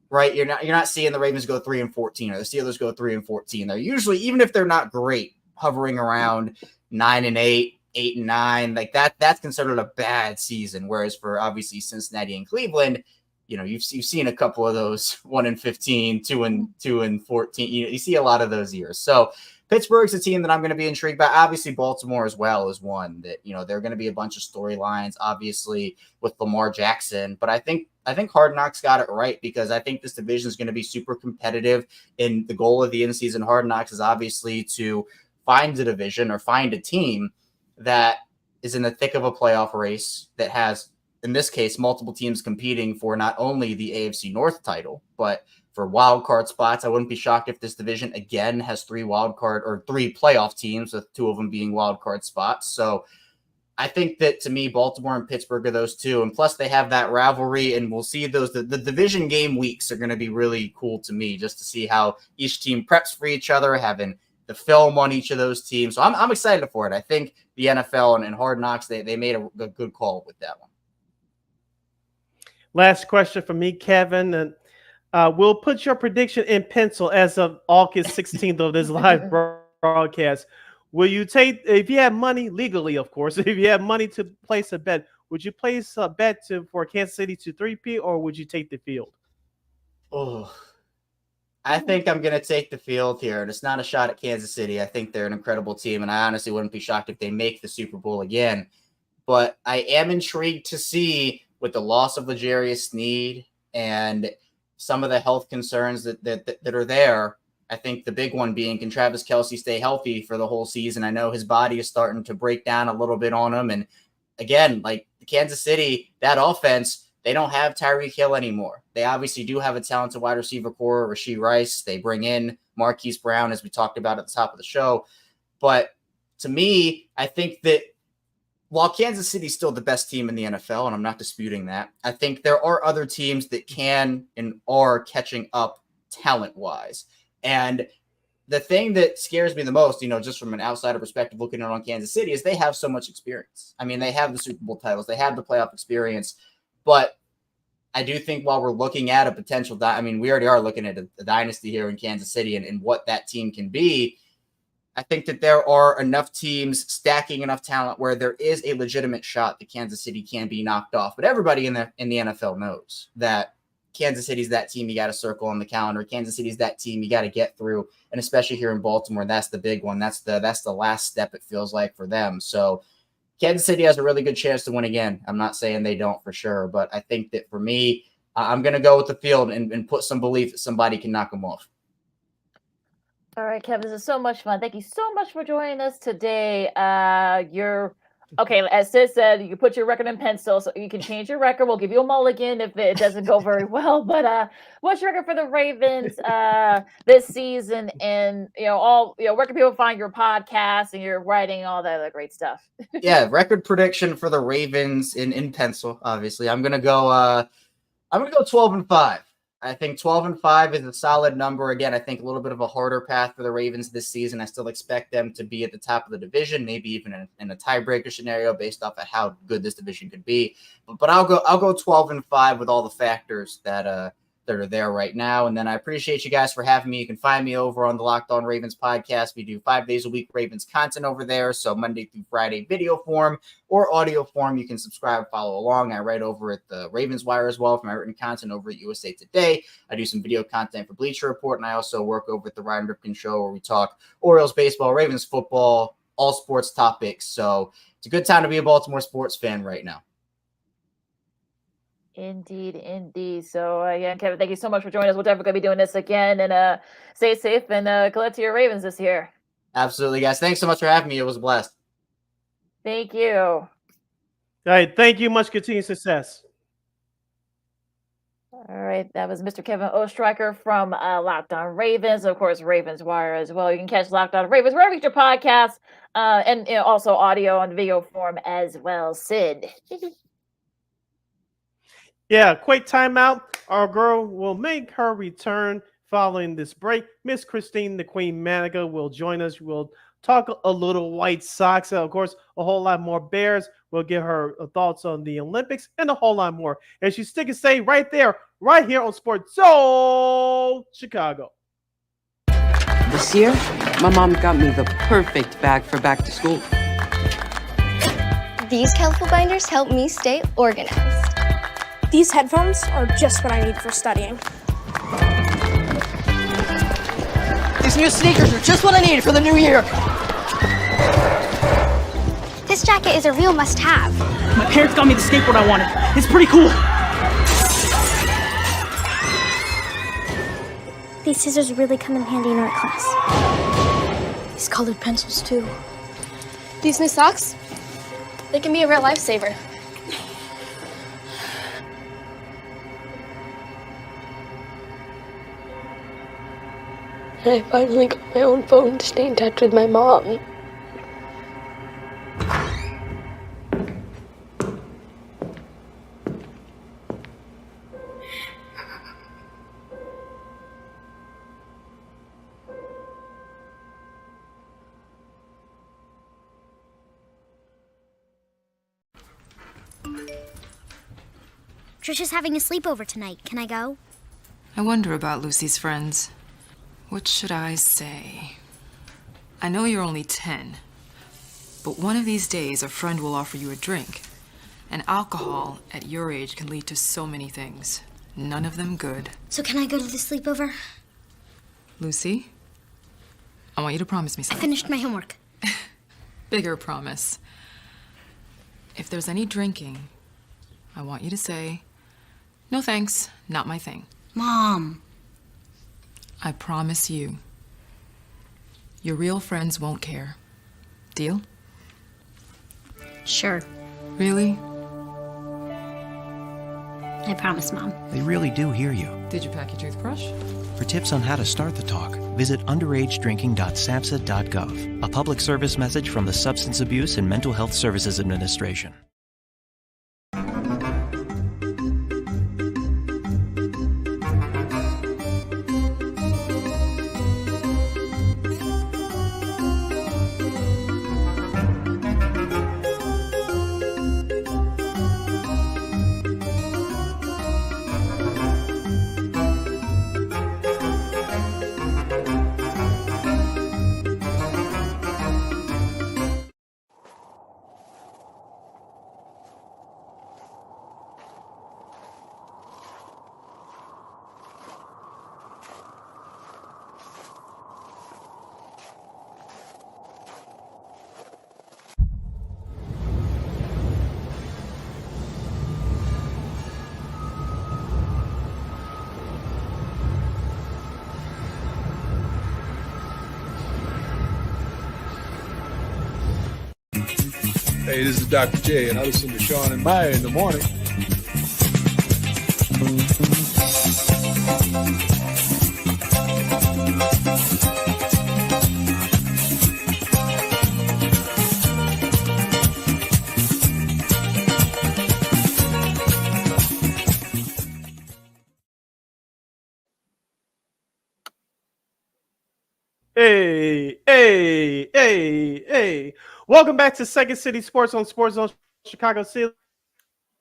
right? You're not seeing the Ravens go 3-14 or the Steelers go 3-14. They're usually, even if they're not great, hovering around 9-8. 8-9, like that's considered a bad season. Whereas for obviously Cincinnati and Cleveland, you've seen a couple of those 1-15, 2-14. You see a lot of those years. So Pittsburgh's a team that I'm going to be intrigued by. Obviously, Baltimore as well is one that there are going to be a bunch of storylines, obviously with Lamar Jackson. But I think Hard Knocks got it right, because I think this division is going to be super competitive. And the goal of the in-season Hard Knocks is obviously to find a division or find a team that is in the thick of a playoff race that has, in this case, multiple teams competing for not only the AFC North title, but for wild card spots. I wouldn't be shocked if this division again has 3 playoff teams, with 2 of them being wild card spots. So I think that, to me, Baltimore and Pittsburgh are those two. And plus they have that rivalry, and we'll see the division game weeks are going to be really cool to me, just to see how each team preps for each other, having the film on each of those teams. So I'm excited for it. I think the NFL and Hard Knocks, they made a good call with that one. Last question for me, Kevin. And we'll put your prediction in pencil as of August 16th of this live broadcast. Will you take, if you have money, legally, of course, if you have money to place a bet, would you place a bet for Kansas City to 3P, or would you take the field? Oh, I think I'm going to take the field here. And it's not a shot at Kansas City. I think they're an incredible team, and I honestly wouldn't be shocked if they make the Super Bowl again. But I am intrigued to see, with the loss of L'Jarius Sneed and some of the health concerns that are there, I think the big one being, can Travis Kelce stay healthy for the whole season? I know his body is starting to break down a little bit on him. And again, like Kansas City, that offense, they don't have Tyreek Hill anymore. They obviously do have a talented wide receiver core, Rashee Rice. They bring in Marquise Brown, as we talked about at the top of the show. But to me, I think that while Kansas City is still the best team in the NFL, and I'm not disputing that, I think there are other teams that can and are catching up talent-wise. And the thing that scares me the most, just from an outsider perspective looking on Kansas City, is they have so much experience. I mean, they have the Super Bowl titles, they have the playoff experience, but I do think while we're looking at a potential, we already are looking at a dynasty here in Kansas City and what that team can be. I think that there are enough teams stacking enough talent where there is a legitimate shot that Kansas City can be knocked off. But everybody in the NFL knows that Kansas City's that team you got to circle on the calendar. Kansas City's that team you got to get through. And especially here in Baltimore, that's the big one. That's the last step, it feels like, for them. So Kansas City has a really good chance to win again. I'm not saying they don't for sure, but I think that for me, I'm going to go with the field and put some belief that somebody can knock them off. All right, Kevin, this is so much fun. Thank you so much for joining us today. Okay, as Sid said, you can put your record in pencil, so you can change your record. We'll give you a mulligan if it doesn't go very well. But what's your record for the Ravens this season? And where can people find your podcast and your writing and all that other great stuff? Yeah, record prediction for the Ravens in pencil. Obviously, I'm gonna go 12-5. I think 12-5 is a solid number. Again, I think a little bit of a harder path for the Ravens this season. I still expect them to be at the top of the division, maybe even in a tiebreaker scenario based off of how good this division could be. But I'll go 12-5 with all the factors that are there right now. And then I appreciate you guys for having me. You can find me over on the Locked On Ravens podcast. We do 5 days a week Ravens content over there. So Monday through Friday, video form or audio form. You can subscribe, follow along. I write over at the Ravens Wire as well for my written content over at USA Today. I do some video content for Bleacher Report, and I also work over at the Ryan Ripken Show where we talk Orioles baseball, Ravens football, all sports topics. So it's a good time to be a Baltimore sports fan right now. Indeed. So, again, Kevin, thank you so much for joining us. We're definitely going to be doing this again. And stay safe and good luck to your Ravens this year. Absolutely, guys. Thanks so much for having me. It was a blast. Thank you. All right. Thank you. Much continued success. All right. That was Mr. Kevin Oestreicher from Locked On Ravens. Of course, Ravens Wire as well. You can catch Locked On Ravens wherever you get your podcasts and also audio on video form as well. Sid. Yeah, quick timeout. Our girl will make her return following this break. Miss Christine, the Queen Manika, will join us. We'll talk a little White Sox. Of course, a whole lot more Bears. We'll get her thoughts on the Olympics and a whole lot more. And she's stick and stay right there, right here on Sports Zone Chicago. This year, my mom got me the perfect bag for back to school. These colorful binders help me stay organized. These headphones are just what I need for studying. These new sneakers are just what I needed for the new year. This jacket is a real must-have. My parents got me the skateboard I wanted. It's pretty cool. These scissors really come in handy in art class. These colored pencils, too. These new socks? They can be a real lifesaver. And I finally got my own phone to stay in touch with my mom. Trisha's having a sleepover tonight. Can I go? I wonder about Lucy's friends. What should I say? I know you're only 10, but one of these days a friend will offer you a drink. And alcohol at your age can lead to so many things. None of them good. So can I go to the sleepover? Lucy, I want you to promise me I something. finished my homework. Bigger promise. If there's any drinking, I want you to say, "No thanks, not my thing." Mom. I promise you, your real friends won't care. Deal? Sure. Really? I promise, Mom. They really do hear you. Did you pack your toothbrush? For tips on how to start the talk, visit underagedrinking.samhsa.gov. A public service message from the Substance Abuse and Mental Health Services Administration. Hey, this is Dr. J, and I listen to Sean and Maya in the morning. Hey. Welcome back to Second City Sports on Sports Zone Chicago City.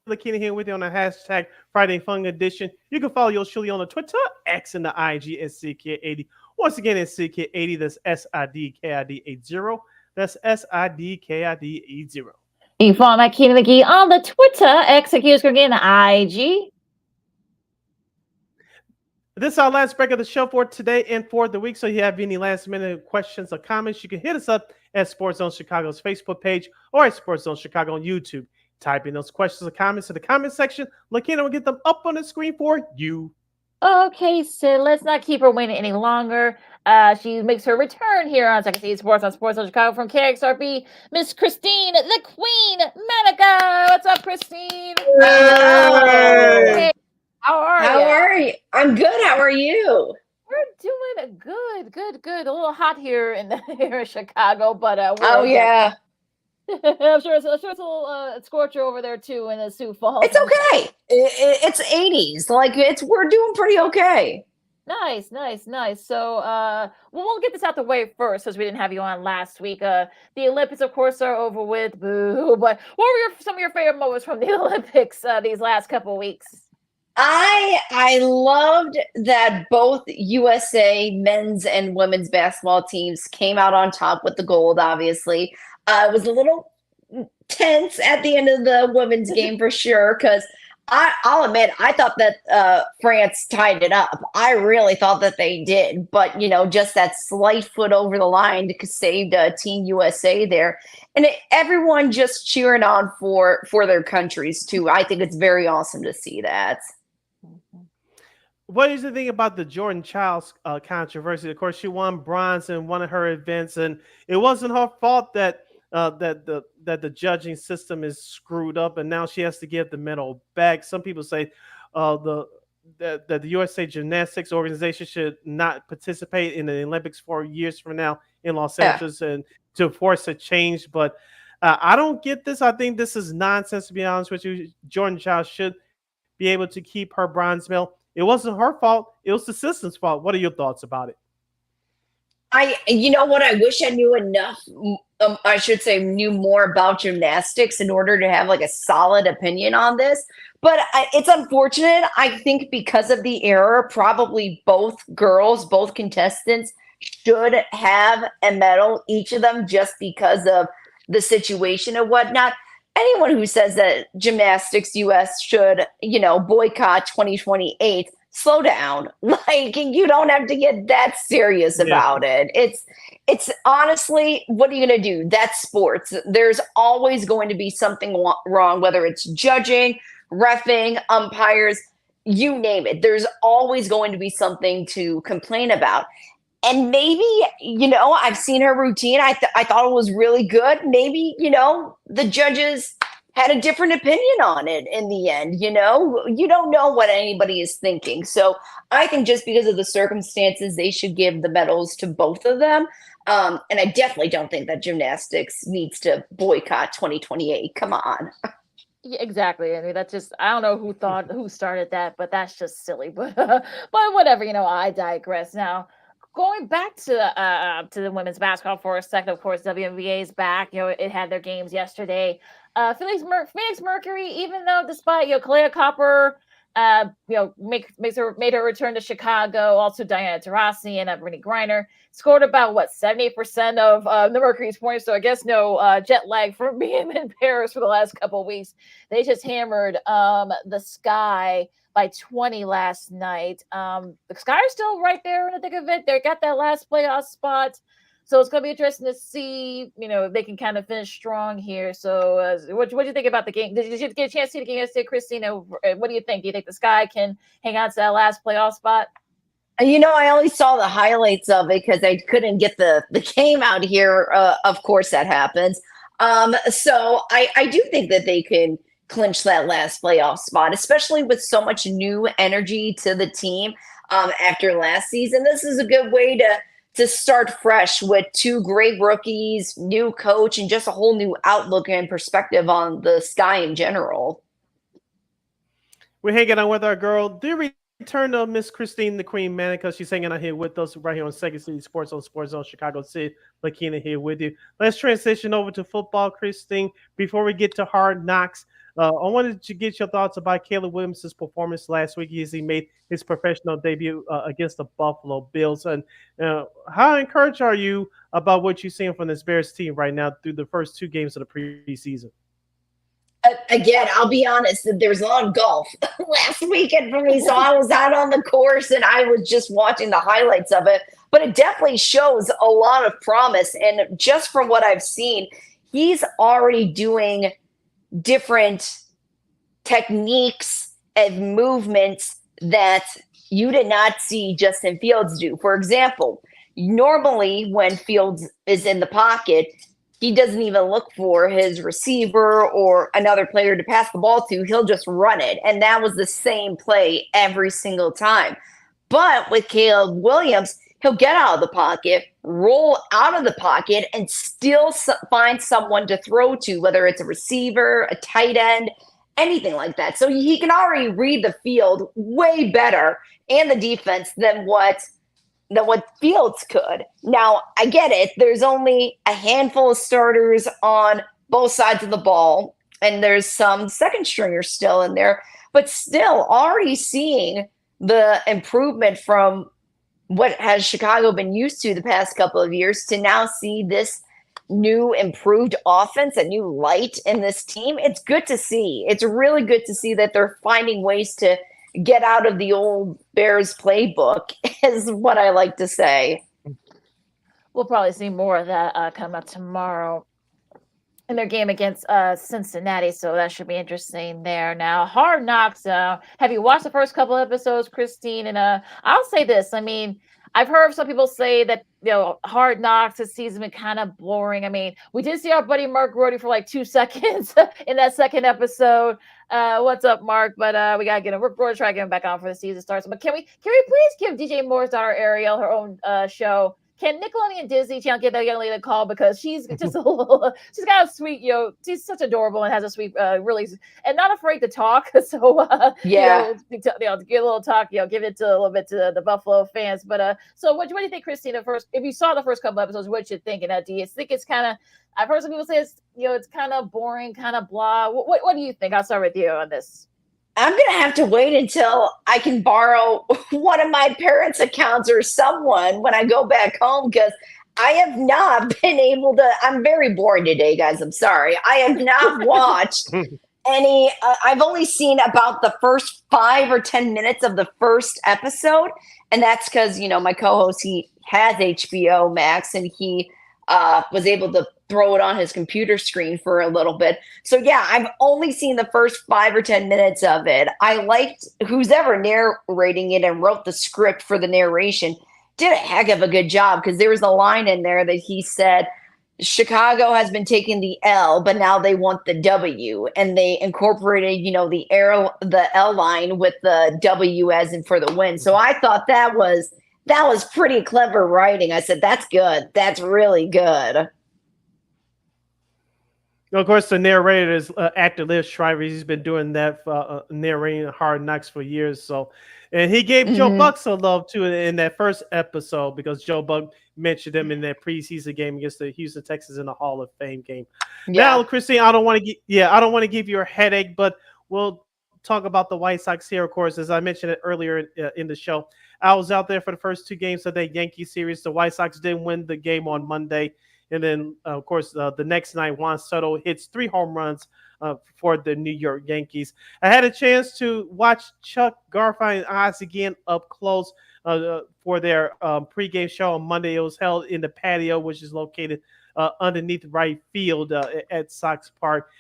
Lakina here with you on the hashtag Friday Fun Edition. You can follow yours truly on the Twitter, X, and the IG at CK80. Once again, it's CK80. That's SIDKID80. That's SIDKID80. You can follow my Keena McGee on the Twitter, X, and the IG. This is our last break of the show for today and for the week. So if you have any last minute questions or comments, you can hit us up at Sports Zone Chicago's Facebook page or at Sports Zone Chicago on YouTube. Type in those questions or comments in the comment section. Lakina will get them up on the screen for you. Okay, so let's not keep her waiting any longer. She makes her return here on Second City Sports on Sports Zone Chicago from KXRB. Miss Christine, the Queen, Manika. What's up, Christine? Hey. How are you? I'm good. How are you? We're doing good. A little hot here in Chicago, but yeah. I'm sure it's a little scorcher over there too in the Sioux Falls. It's okay. It's 80s. Like we're doing pretty okay. Nice. So, we'll get this out the way first, since we didn't have you on last week. The Olympics, of course, are over with. Boo! But what were some of your favorite moments from the Olympics these last couple of weeks? I loved that both USA men's and women's basketball teams came out on top with the gold, obviously. It was a little tense at the end of the women's game for sure, because I'll admit, I thought that France tied it up. I really thought that they did. But, just that slight foot over the line saved Team USA there. And everyone just cheering on for their countries, too. I think it's very awesome to see that. What is the thing about the Jordan Childs controversy? Of course, she won bronze in one of her events, and it wasn't her fault that the judging system is screwed up, and now she has to give the medal back. Some people say that the USA Gymnastics organization should not participate in the Olympics 4 years from now in Los Angeles, and to force a change. But I don't get this. I think this is nonsense, to be honest with you. Jordan Childs should be able to keep her bronze medal. It wasn't her fault. It was the system's fault. What are your thoughts about it? You know what? I wish I knew enough. I should say knew more about gymnastics in order to have like a solid opinion on this. But it's unfortunate. I think because of the error, probably both contestants should have a medal, each of them, just because of the situation and whatnot. Anyone who says that gymnastics US should, boycott 2028, slow down. Like, you don't have to get that serious about it. It's honestly, what are you going to do? That's sports. There's always going to be something wrong, whether it's judging, reffing, umpires, you name it. There's always going to be something to complain about. And maybe, I've seen her routine. I thought it was really good. Maybe, the judges had a different opinion on it in the end. You don't know what anybody is thinking. So I think just because of the circumstances, they should give the medals to both of them. And I definitely don't think that gymnastics needs to boycott 2028. Come on. Yeah, exactly. I mean, that's just, I don't know who started that, but that's just silly. But whatever, I digress. Now, going back to the women's basketball for a second, of course, WNBA is back. It had their games yesterday. Phoenix Mercury, even though despite Kalea Copper, made her return to Chicago. Also, Diana Taurasi and Brittany Griner scored about 78% of the Mercury's points. So I guess no jet lag from being in Paris for the last couple of weeks. They just hammered the Sky by 20 last night. The Sky are still right there in the thick of it. They got that last playoff spot. So it's going to be interesting to see, if they can kind of finish strong here. So what do you think about the game? Did you get a chance to see the game yesterday, Christina? What do you think? Do you think the Sky can hang on to that last playoff spot? I only saw the highlights of it because I couldn't get the game out here. Of course, that happens. So I do think that they can clinch that last playoff spot, especially with so much new energy to the team after last season. This is a good way to start fresh with two great rookies, new coach, and just a whole new outlook and perspective on the Sky in general. We're hanging out with our girl. Do return to Miss Christine the Queen Manika. She's hanging out here with us right here on Second City Sports on Sports Zone Chicago City. Lakina here with you. Let's transition over to football, Christine. Before we get to Hard Knocks, I wanted to get your thoughts about Caleb Williams' performance last week as he made his professional debut against the Buffalo Bills. And how encouraged are you about what you're seeing from this Bears team right now through the first two games of the preseason? Again, I'll be honest, there was a lot of golf last weekend for me. So I was out on the course and I was just watching the highlights of it. But it definitely shows a lot of promise. And just from what I've seen, he's already doing different techniques and movements that you did not see Justin Fields do. For example, normally when Fields is in the pocket, he doesn't even look for his receiver or another player to pass the ball to. He'll just run it. And that was the same play every single time. But with Caleb Williams, he'll get out of the pocket, roll out of the pocket, and still find someone to throw to, whether it's a receiver, a tight end, anything like that. So he can already read the field way better and the defense than what Fields could. Now, I get it. There's only a handful of starters on both sides of the ball, and there's some second stringers still in there, but still already seeing the improvement from what has Chicago been used to the past couple of years to now see this new improved offense, a new light in this team. It's good to see. It's really good to see that they're finding ways to get out of the old Bears playbook, is what I like to say. We'll probably see more of that come up tomorrow in their game against Cincinnati, so that should be interesting there. Now, Hard Knocks, have you watched the first couple episodes, Christine? And I'll say this, I mean, I've heard some people say that, Hard Knocks this season been kind of boring. I mean, we did see our buddy Mark Brody for like 2 seconds in that second episode. What's up, Mark? But we gotta get him. We're going to try to get him back on for the season starts. But can we please give DJ Moore's daughter Ariel her own show? Can Nickelodeon and Disney Channel give that young lady a call, because she's just a little, she's got a sweet, she's such adorable and has a sweet, really, and not afraid to talk. So yeah, give a little talk, give it to a little bit to the Buffalo fans. But so what do you think, Christine? If you saw the first couple episodes, what you think? And do you think it's kind of? I've heard some people say it's kind of boring, kind of blah. What do you think? I'll start with you on this. I'm going to have to wait until I can borrow one of my parents' accounts or someone when I go back home, because I have not been able to. I'm very boring today, guys. I'm sorry. I have not watched any. I've only seen about the first 5 or 10 minutes of the first episode. And that's because, my co-host, he has HBO Max, and he was able to throw it on his computer screen for a little bit. So yeah, I've only seen the first 5 or 10 minutes of it. I liked who's ever narrating it and wrote the script for the narration did a heck of a good job, because there was a line in there that he said, Chicago has been taking the L, but now they want the W, and they incorporated, the L line with the W as in for the win. So I thought that was pretty clever writing. I said, that's good. That's really good. Of course, the narrator is actor Liv Shriver. He's been doing that for narrating Hard Knocks for years. So, and he gave Joe Buck some love too in that first episode, because Joe Buck mentioned him in that preseason game against the Houston Texans in the Hall of Fame game. Yeah. Now, Christine, I don't want to give you a headache, but we'll talk about the White Sox here. Of course, as I mentioned it earlier in the show, I was out there for the first 2 games of that Yankee series. The White Sox didn't win the game on Monday. And then, of course, the next night, Juan Soto hits 3 home runs for the New York Yankees. I had a chance to watch Chuck Garfien and Oz again up close for their pregame show on Monday. It was held in the patio, which is located underneath right field at Sox Park.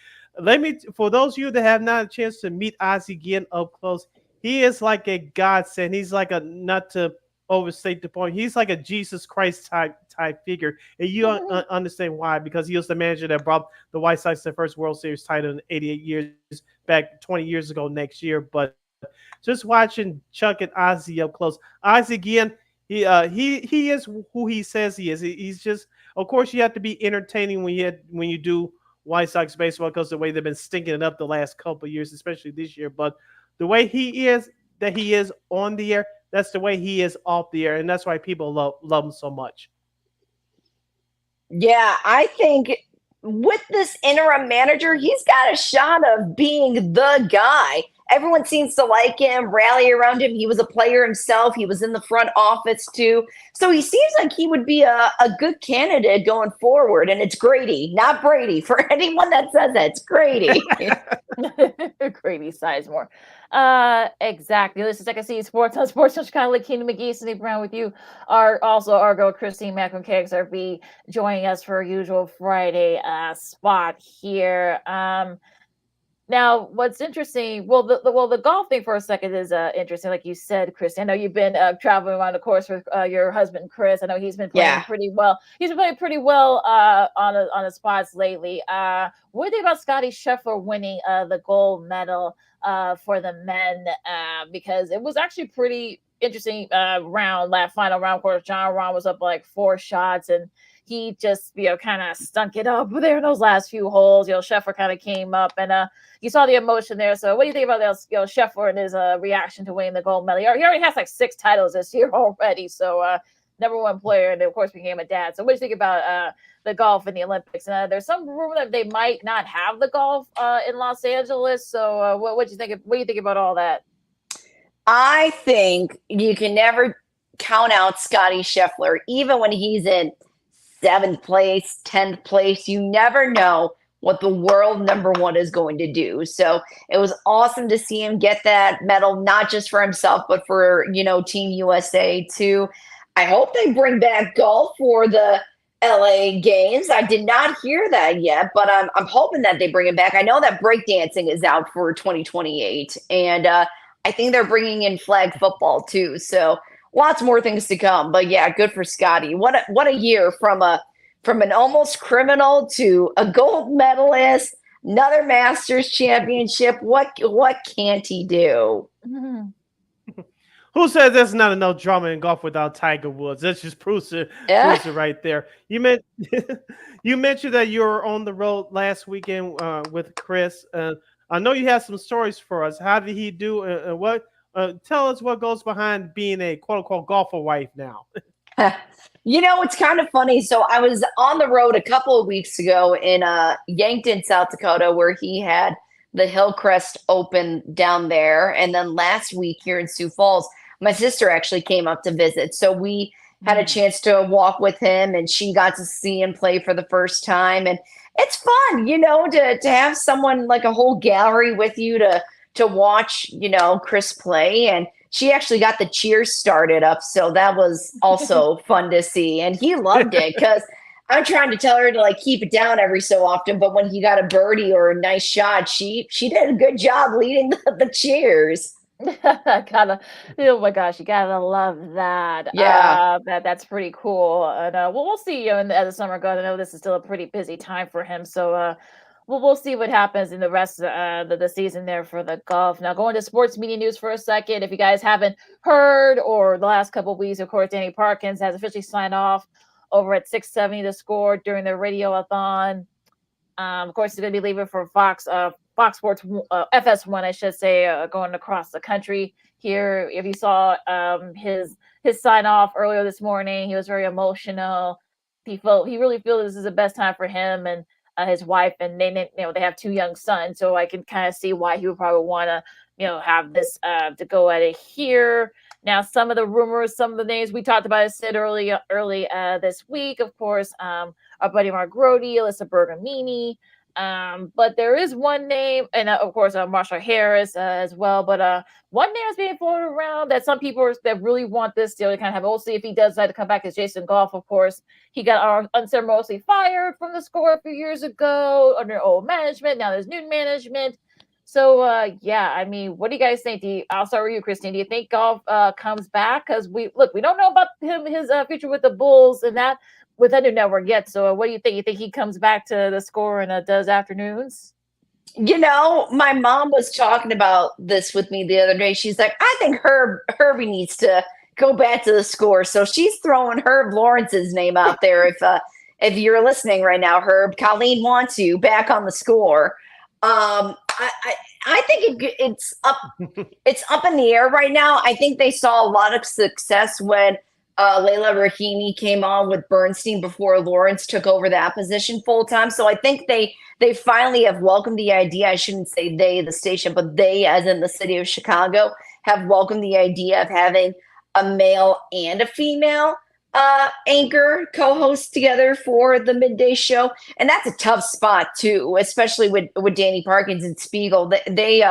For those of you that have not a chance to meet Ozzy again up close, he is like a godsend. He's like a not to overstate the point. He's like a Jesus Christ type figure, and you understand why, because he was the manager that brought the White Sox their first World Series title in 88 years back 20 years ago next year. But just watching Chuck and Ozzy up close, Ozzy again, he is who he says he is. He's just, of course, you have to be entertaining when you do White Sox baseball, because the way they've been stinking it up the last couple of years, especially this year. But the way he is on the air, that's the way he is off the air, and that's why people love him so much. Yeah, I think with this interim manager, he's got a shot of being the guy. Everyone seems to like him, rally around him. He was a player himself. He was in the front office too. So he seems like he would be a good candidate going forward. And it's Grady, not Brady. For anyone that says that, it's Grady. Grady Sizemore. Exactly. This is Second City Sports on Sports Chicago. Keenan McGee, Cindy Brown with you. Also our girl Christine Mack from KXRB joining us for our usual Friday spot here. Now, what's interesting? Well, the golf thing for a second is interesting, like you said, Chris. I know you've been traveling around the course with your husband, Chris. I know he's been playing pretty well. He's been playing pretty well on the spots lately. What do you think about Scotty Scheffler winning the gold medal for the men? Because it was actually pretty interesting round, that final round. Of course, John Rahm was up like 4 shots, and he just, kind of stunk it up there in those last few holes. Scheffler kind of came up, and you saw the emotion there. So what do you think about Scheffler and his reaction to winning the gold medal? He already has like 6 titles this year already. So #1 player, and of course became a dad. So what do you think about the golf in the Olympics? There's some rumor that they might not have the golf in Los Angeles. So what do you think? What do you think about all that? I think you can never count out Scotty Scheffler, even when he's in 7th place, 10th place. You never know what the world #1 is going to do. So it was awesome to see him get that medal, not just for himself, but for, Team USA too. I hope they bring back golf for the LA games. I did not hear that yet, but I'm hoping that they bring it back. I know that breakdancing is out for 2028, and I think they're bringing in flag football too. So lots more things to come. But yeah, good for Scotty. What a year from an almost criminal to a gold medalist, another Masters championship. What can't he do? Mm-hmm. Who says there's not enough drama in golf without Tiger Woods? That's just proves it right there. You mentioned that you were on the road last weekend with Chris. I know you have some stories for us. How did he do? And what? Tell us what goes behind being a quote unquote golfer wife now. It's kind of funny. So I was on the road a couple of weeks ago in Yankton, South Dakota, where he had the Hillcrest Open down there. And then last week here in Sioux Falls, my sister actually came up to visit. So we had a chance to walk with him, and she got to see him play for the first time. And it's fun, to have someone, like a whole gallery with you to watch, Chris play. And she actually got the cheers started up. So that was also fun to see. And he loved it, because I'm trying to tell her to keep it down every so often. But when he got a birdie or a nice shot, she did a good job leading the cheers. Oh my gosh, you gotta love that. Yeah, that's pretty cool. And we'll see as the summer goes. I know this is still a pretty busy time for him, so we'll see what happens in the rest of the season there for the golf. Now, going to sports media news for a second. If you guys haven't heard, or the last couple of weeks, of course, Danny Parkins has officially signed off over at 670 The Score during the radio-a-thon. Of course, he's going to be leaving for Fox Sports, FS1, I should say, going across the country here. If you saw his sign off earlier this morning, he was very emotional. He really feels this is the best time for him and his wife, and they have 2 young sons. So I can kind of see why he would probably want to, have this to go at it here. Now, some of the rumors, some of the names we talked about, I said early this week, of course, our buddy Mark Grody, Alyssa Bergamini. But there is one name, and of course, Marshall Harris as well. But one name is being floated around that some people that really want this deal to kind of have. We'll see if he does decide to come back. Is Jason Goff, of course. He got unceremoniously fired from The Score a few years ago under old management. Now there's new management. So yeah, I mean, what do you guys think? I'll start with you, Christine. Do you think Golf comes back? Because we don't know about his future with the Bulls and that with that new network yet. So what do you think? You think he comes back to the Score and does afternoons? My mom was talking about this with me the other day. She's like, I think Herbie needs to go back to the Score. So she's throwing Herb Lawrence's name out there. If you're listening right now, Herb, Colleen wants you back on the Score. I think it's up in the air right now. I think they saw a lot of success when Layla Rahimi came on with Bernstein before Lawrence took over that position full time. So I think they finally have welcomed the idea. I shouldn't say they, the station, but they, as in the city of Chicago, have welcomed the idea of having a male and a female anchor co-host together for the midday show, and that's a tough spot too, especially with Danny Parkins and Spiegel. He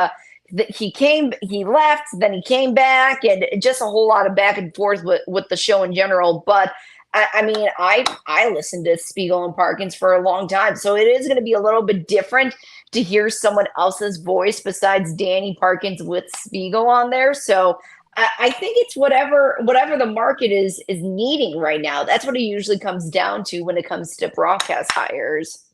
left, then he came back, and just a whole lot of back and forth with the show in general. But I mean, I listened to Spiegel and Parkins for a long time, so it is going to be a little bit different to hear someone else's voice besides Danny Parkins with Spiegel on there. So I think it's whatever the market is needing right now. That's what it usually comes down to when it comes to broadcast hires.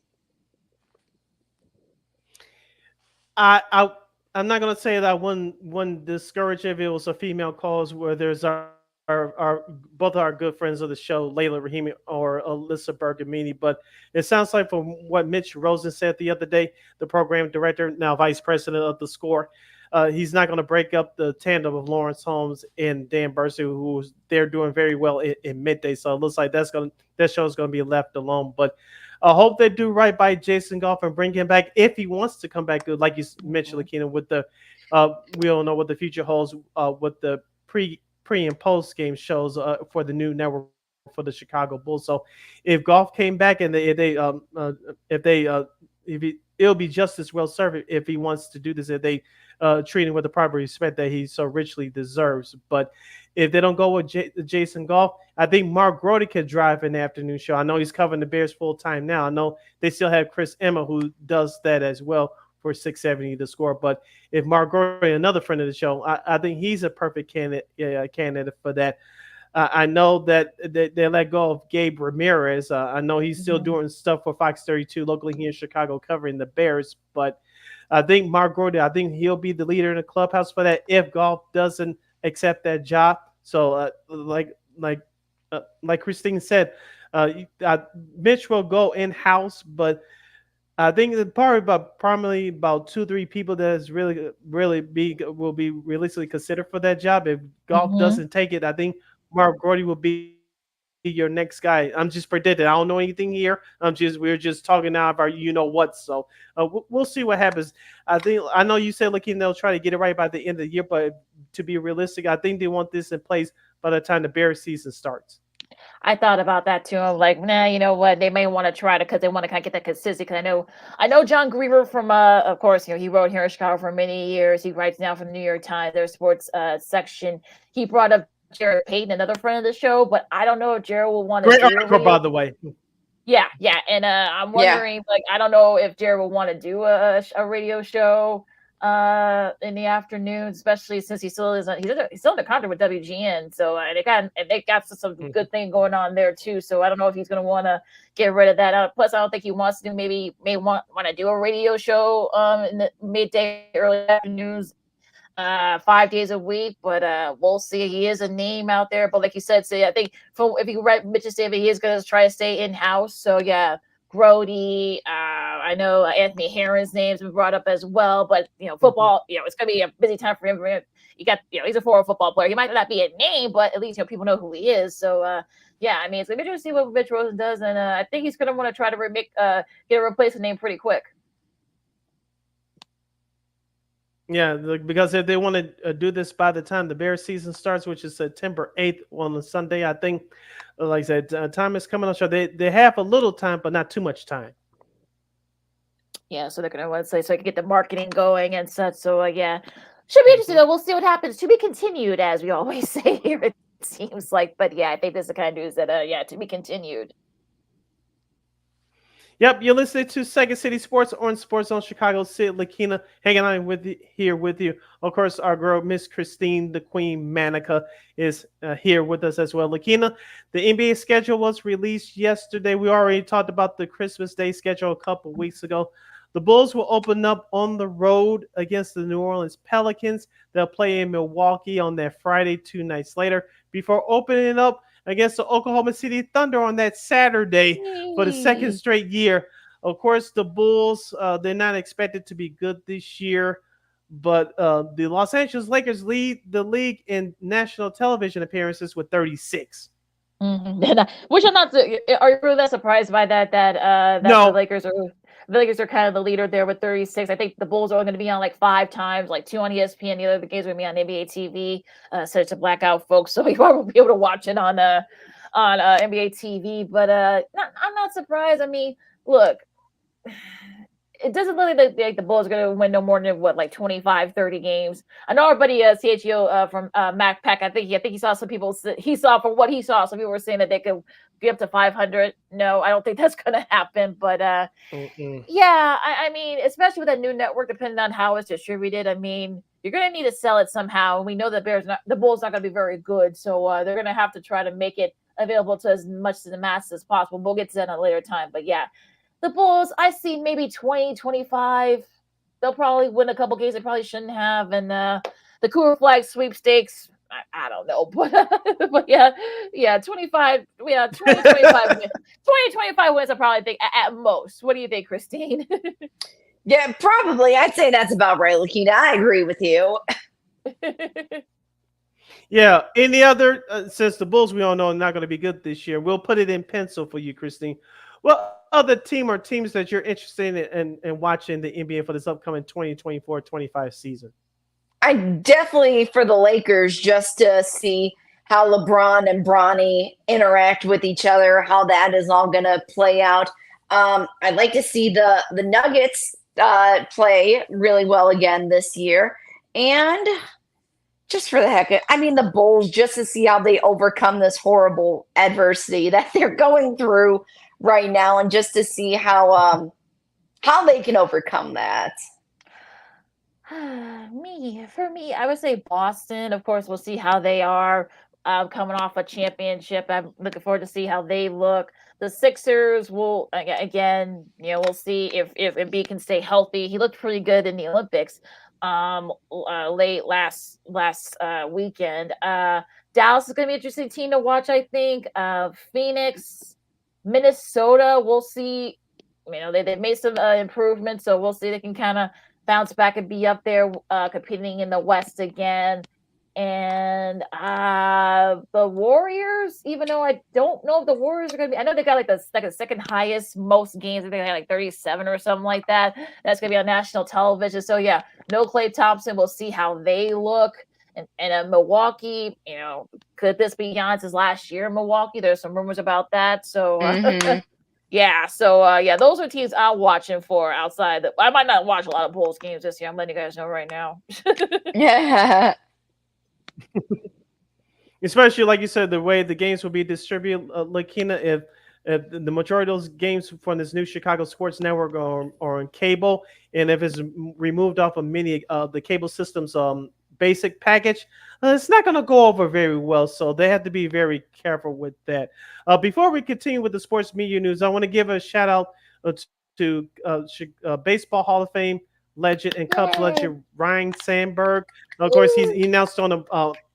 I'm not gonna say that I wouldn't discourage if it was a female cause where there's our both our good friends of the show, Layla Rahimi or Alyssa Bergamini. But it sounds like from what Mitch Rosen said the other day, the program director, now vice president of the Score, he's not going to break up the tandem of Lawrence Holmes and Dan Bursey, who they're doing very well in midday. So it looks like that show is going to be left alone. But I hope they do right by Jason Goff and bring him back if he wants to come back good, like you mentioned, Lakina, with the we don't know what the future holds with the pre and post game shows for the new network for the Chicago Bulls. So if Goff came back and it'll be just as well served if he wants to do this, if they treat him with the proper respect that he so richly deserves. But if they don't go with Jason Goff, I think Mark Grody could drive an afternoon show. I know he's covering the Bears full time now. I know they still have Chris Emma who does that as well for 670 The Score. But if Mark Grody, another friend of the show, I think he's a perfect candidate for that. I know that they let go of Gabe Ramirez. I know he's still doing stuff for Fox 32 locally here in Chicago covering the Bears. But I think Mark Grody, I think he'll be the leader in the clubhouse for that if Goff doesn't accept that job. So like Christine said, Mitch will go in-house, but I think that probably about 2-3 people that is will be realistically considered for that job. If Goff doesn't take it, I think Mark Grody will be your next guy. I'm just predicting. I don't know anything here. We're just talking now about what. So we'll see what happens. I know you said looking they'll try to get it right by the end of the year, but to be realistic, I think they want this in place by the time the Bears season starts. I thought about that too. I'm like, nah, you know what? They may want to try to because they want to kind of get that consistency. Because I know John Griever from, of course, he wrote here in Chicago for many years. He writes now for the New York Times, their sports section. He brought up Jared Payton, another friend of the show, but I don't know if Jared will want to. Great article, by the way. Yeah, and I'm wondering, I don't know if Jared will want to do a radio show in the afternoon, especially since he's still under contract with WGN. So they got some good thing going on there too. So I don't know if he's going to want to get rid of that. Plus, I don't think he wants to may want to do a radio show in the midday, early afternoons, 5 days a week. But we'll see. He is a name out there. But like you said, I think if you read Mitch's statement, he is going to try to stay in house. So yeah. Grody, I know Anthony Herron's name's been brought up as well, but football, it's gonna be a busy time for him. He's a former football player. He might not be a name, but at least people know who he is. So I mean, it's gonna be interesting to see what Mitch Rosen does, and I think he's gonna want to try to get a replacement name pretty quick. Yeah, because if they want to do this by the time the Bears season starts, which is September 8th on a Sunday, I think, like I said, time is coming on. So they have a little time, but not too much time. Yeah, so they're going to want to say so I can get the marketing going and such. So, should be interesting, though. We'll see what happens. To be continued, as we always say here, it seems like. But, I think this is the kind of news that, to be continued. Yep, you're listening to Second City Sports on Sports Zone Chicago. Sid Lakina hanging out with here with you. Of course, our girl, Miss Christine, the Queen Manika, is here with us as well. Lakina, the NBA schedule was released yesterday. We already talked about the Christmas Day schedule a couple weeks ago. The Bulls will open up on the road against the New Orleans Pelicans. They'll play in Milwaukee on that Friday 2 nights later before opening up against the Oklahoma City Thunder on that Saturday for the second straight year. Of course, the Bulls, they're not expected to be good this year, but the Los Angeles Lakers lead the league in national television appearances with 36. Which I'm not. Are you really that surprised by that? That No. the Lakers are kind of the leader there with 36. I think the Bulls are going to be on like 5 times, like 2 on ESPN. The other games are going to be on NBA TV. So it's a blackout, folks. So you won't be able to watch it on NBA TV. But I'm not surprised. I mean, look, it doesn't look like the Bulls are going to win no more than like 25, 30 games. I know our buddy CHO from Mac Pack. I think he saw some people. He saw from what he saw. Some people were saying that they could get up to 500. No, I don't think that's going to happen. But yeah, I mean, especially with a new network, depending on how it's distributed. I mean, you're going to need to sell it somehow. And we know that the Bulls not going to be very good, so they're going to have to try to make it available to as much to the masses as possible. We'll get to that at a later time. But yeah. The Bulls, I see maybe 20, 25. They'll probably win a couple games they probably shouldn't have. And the Cougar Flag sweepstakes, I don't know. But yeah, 25. Yeah, 20, 25 wins. 20, 25 wins, I probably think at most. What do you think, Christine? Yeah, probably. I'd say that's about right, Lakina. I agree with you. Yeah, any other, since the Bulls, we all know, are not going to be good this year, we'll put it in pencil for you, Christine. What other team or teams that you're interested in watching the NBA for this upcoming 2024-25 season? I definitely for the Lakers, just to see how LeBron and Bronny interact with each other, how that is all going to play out. I'd like to see the Nuggets play really well again this year. And just for the heck of it, I mean, the Bulls, just to see how they overcome this horrible adversity that they're going through right now, and just to see how they can overcome that. For me, I would say Boston. Of course, we'll see how they are coming off a championship. I'm looking forward to see how they look. The Sixers will again, we'll see if Embiid can stay healthy. He looked pretty good in the Olympics late last weekend. Dallas is going to be an interesting team to watch, I think. Phoenix, Minnesota, we'll see. They've made some improvements, so we'll see. They can kind of bounce back and be up there competing in the West again. And the Warriors, even though I don't know if the Warriors are going to be, I know they got like the second highest most games. I think they had like 37 or something like that. That's going to be on national television. So yeah, no Klay Thompson. We'll see how they look. And Milwaukee, could this be Giannis's last year in Milwaukee? There's some rumors about that. So yeah, so those are teams I'm watching for outside. I might not watch a lot of Bulls games this year. I'm letting you guys know right now. Yeah. Especially, like you said, the way the games will be distributed, Lakina, if the majority of those games from this new Chicago Sports Network are on cable, and if it's removed off of many of the cable system's basic package, it's not going to go over very well. So they have to be very careful with that. Before we continue with the sports media news, I want to give a shout out to Baseball Hall of Fame legend and Cubs legend Ryan Sandberg. Of course, he announced on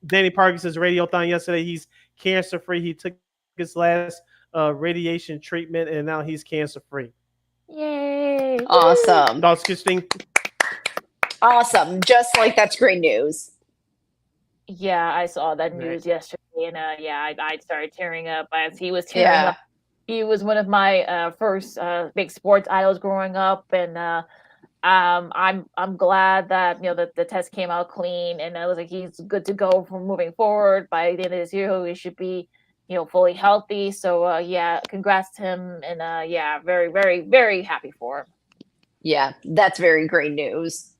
Danny Parkins' radiothon yesterday he's cancer free. He took his last radiation treatment, and now he's cancer free. Yay! Awesome. Thoughts, Christine? Awesome. Just like that's great news. Yeah, I saw that news yesterday, and I started tearing up as he was tearing up. He was one of my first big sports idols growing up, and I'm glad that the test came out clean, and I was like, he's good to go for moving forward. By the end of this year, he should be fully healthy. So congrats to him, and very, very, very happy for him. Yeah, that's very great news.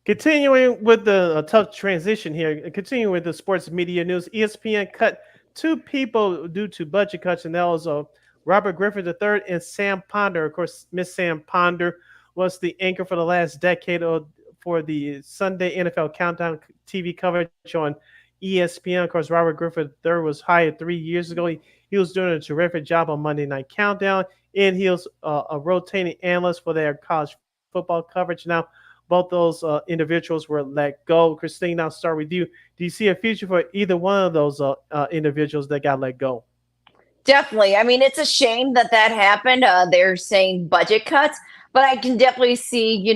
Continuing with the tough transition here, continuing with the sports media news, ESPN cut 2 people due to budget cuts, and that was Robert Griffin III and Sam Ponder. Of course, Miss Sam Ponder was the anchor for the last decade for the Sunday NFL Countdown TV coverage on ESPN. Of course, Robert Griffin III was hired 3 years ago. He was doing a terrific job on Monday Night Countdown, and he was a rotating analyst for their college football coverage. Now, both those individuals were let go. Christine, I'll start with you. Do you see a future for either one of those individuals that got let go? Definitely. I mean, it's a shame that happened. They're saying budget cuts, but I can definitely see,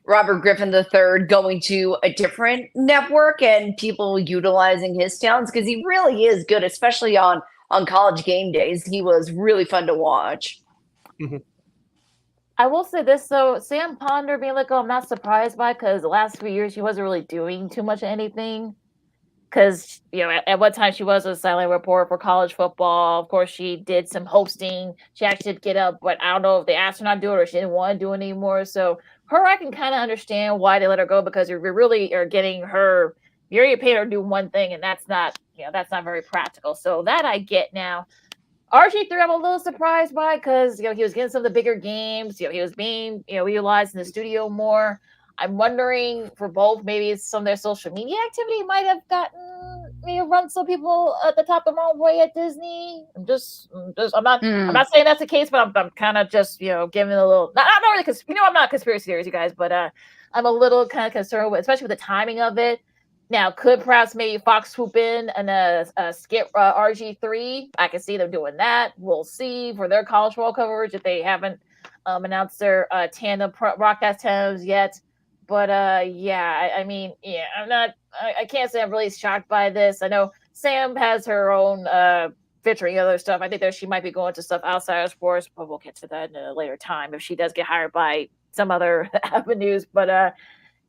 Robert Griffin III going to a different network and people utilizing his talents because he really is good, especially on college game days. He was really fun to watch. Mm-hmm. I will say this, though. Sam Ponder being let go, I'm not surprised by because the last few years she wasn't really doing too much of anything. Because, at one time she was a silent reporter for college football. Of course, she did some hosting. She actually did get up, but I don't know if they asked her not to do it or she didn't want to do it anymore. So her, I can kind of understand why they let her go because we really are getting her. You already paid her to do one thing, and that's not very practical. So that I get now. RG3, I'm a little surprised by because he was getting some of the bigger games. He was being utilized in the studio more. I'm wondering for both, maybe some of their social media activity might have run some people at the top the wrong way at Disney. I'm not saying that's the case, but I'm kind of just giving a little. Not really because I'm not a conspiracy theorist, you guys, but I'm a little kind of concerned with, especially with the timing of it. Now, could perhaps maybe Fox swoop in and skip RG3? I can see them doing that. We'll see for their college football coverage if they haven't announced their tandem broadcast times yet. But I can't say I'm really shocked by this. I know Sam has her own featuring other stuff. I think that she might be going to stuff outside of sports, but we'll get to that in a later time if she does get hired by some other avenues. But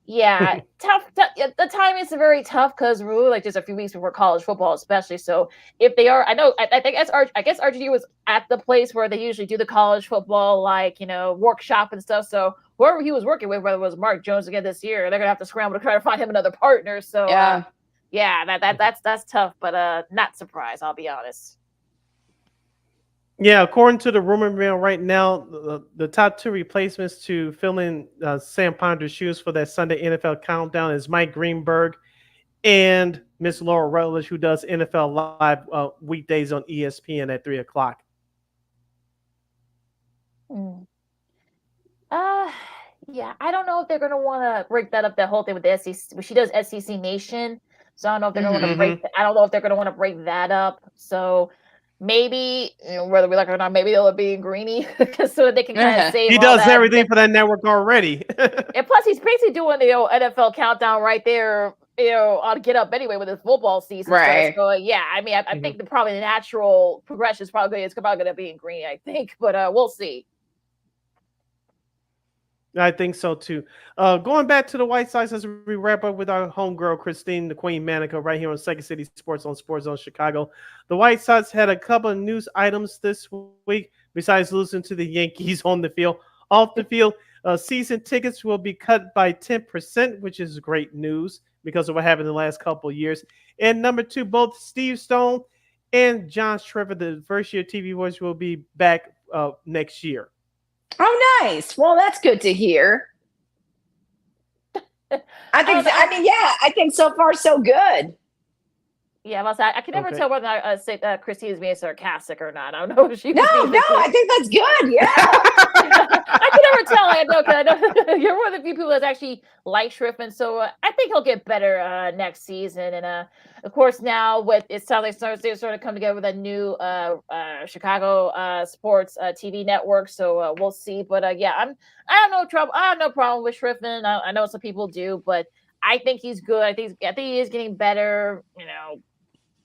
tough. The timing is very tough because we're like just a few weeks before college football, especially. So if they are, I guess RGD was at the place where they usually do the college football, workshop and stuff. So whoever he was working with, whether it was Mark Jones again this year, they're gonna have to scramble to try to find him another partner. So that's tough, but not surprised. I'll be honest. Yeah, according to the rumor mill right now, the top two replacements to fill in Sam Ponder's shoes for that Sunday NFL Countdown is Mike Greenberg and Miss Laura Rutledge, who does NFL Live weekdays on ESPN at 3:00. I don't know if they're going to want to break that up, that whole thing with the SEC. She does SEC Nation, so I don't know if they're going to want to break. I don't know if they're going to want to break that up. So maybe, whether we like it or not, maybe they'll be greeny so that they can kind of save. He does everything for that network already. And plus, he's basically doing the NFL Countdown right there, on Get Up anyway with his football season. Right. So I think probably the natural progression is probably going to be in green. I think, but we'll see. I think so too. Going back to the White Sox as we wrap up with our homegirl Christine, the Queen Manika, right here on Second City Sports on Sports Zone Chicago. The White Sox had a couple of news items this week besides losing to the Yankees on the field. Off the field, season tickets will be cut by 10%, which is great news because of what happened in the last couple of years. And number two, both Steve Stone and John Trevor, the first-year TV voice, will be back next year. Oh, nice. Well, that's good to hear. I think so far so good. Yeah, I can never tell whether I say that Christine is being sarcastic or not. I don't know if she. No, I think that's good. Yeah, I can never tell. I know because I know you're one of the few people that actually like Schriffen, so I think he'll get better next season. And of course, now with it sounds like they're sort of come together with a new Chicago sports TV network. So we'll see. But I have no trouble. I have no problem with Schriffen. I know some people do, but I think he's good. I think he is getting better.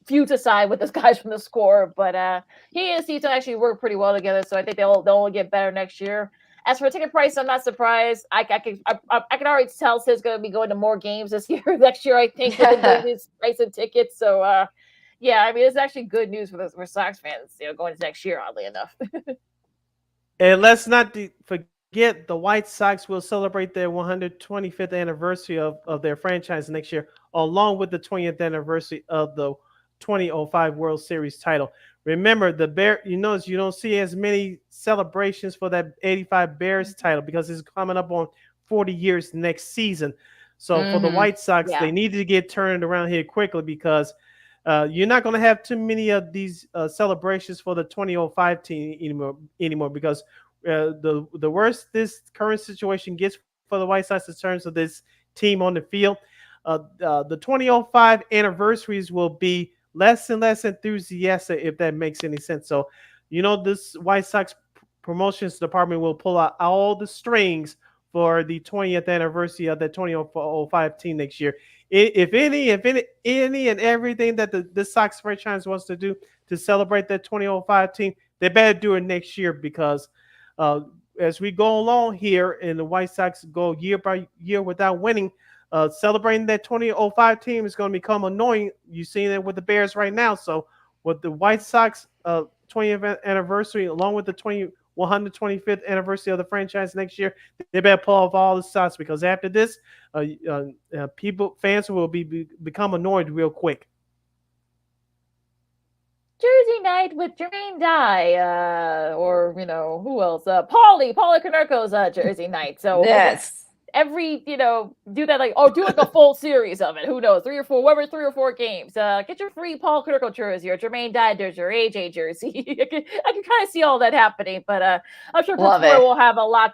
Few to side with those guys from the Score, but he and Steve actually work pretty well together. So I think they'll only get better next year. As for ticket price, I'm not surprised. I can already tell Sid's going to be going to more games this year. Next year, I think with his price and tickets. So it's actually good news for Sox fans. Going into next year, oddly enough. And let's not forget the White Sox will celebrate their 125th anniversary of their franchise next year, along with the 20th anniversary of the 2005 World Series title. Remember, the Bear. You notice you don't see as many celebrations for that '85 Bears title because it's coming up on 40 years next season. So for the White Sox, they needed to get turned around here quickly because you're not going to have too many of these celebrations for the 2005 team anymore because the worse this current situation gets for the White Sox in terms of this team on the field, the 2005 anniversaries will be less and less enthusiastic, if that makes any sense. So, this White Sox promotions department will pull out all the strings for the 20th anniversary of the 2005 team next year. If any and everything that the Sox franchise wants to do to celebrate that 2005 team, they better do it next year because as we go along here and the White Sox go year by year without winning, celebrating that 2005 team is going to become annoying. You're seeing it with the Bears right now. So with the White Sox 20th anniversary, along with the 125th anniversary of the franchise next year, they better pull off all the stops because after this, fans will become annoyed real quick. Jersey night with Jermaine Dye, or who else? Paulie Konerko's Jersey night. So yes. Every do that do like a full series of it. Who knows? 3 or 4 games. Get your free Paul Konerko jersey or Jermaine Dye jersey or AJ jersey. I can kind of see all that happening, but I'm sure Pittsburgh will have a lot.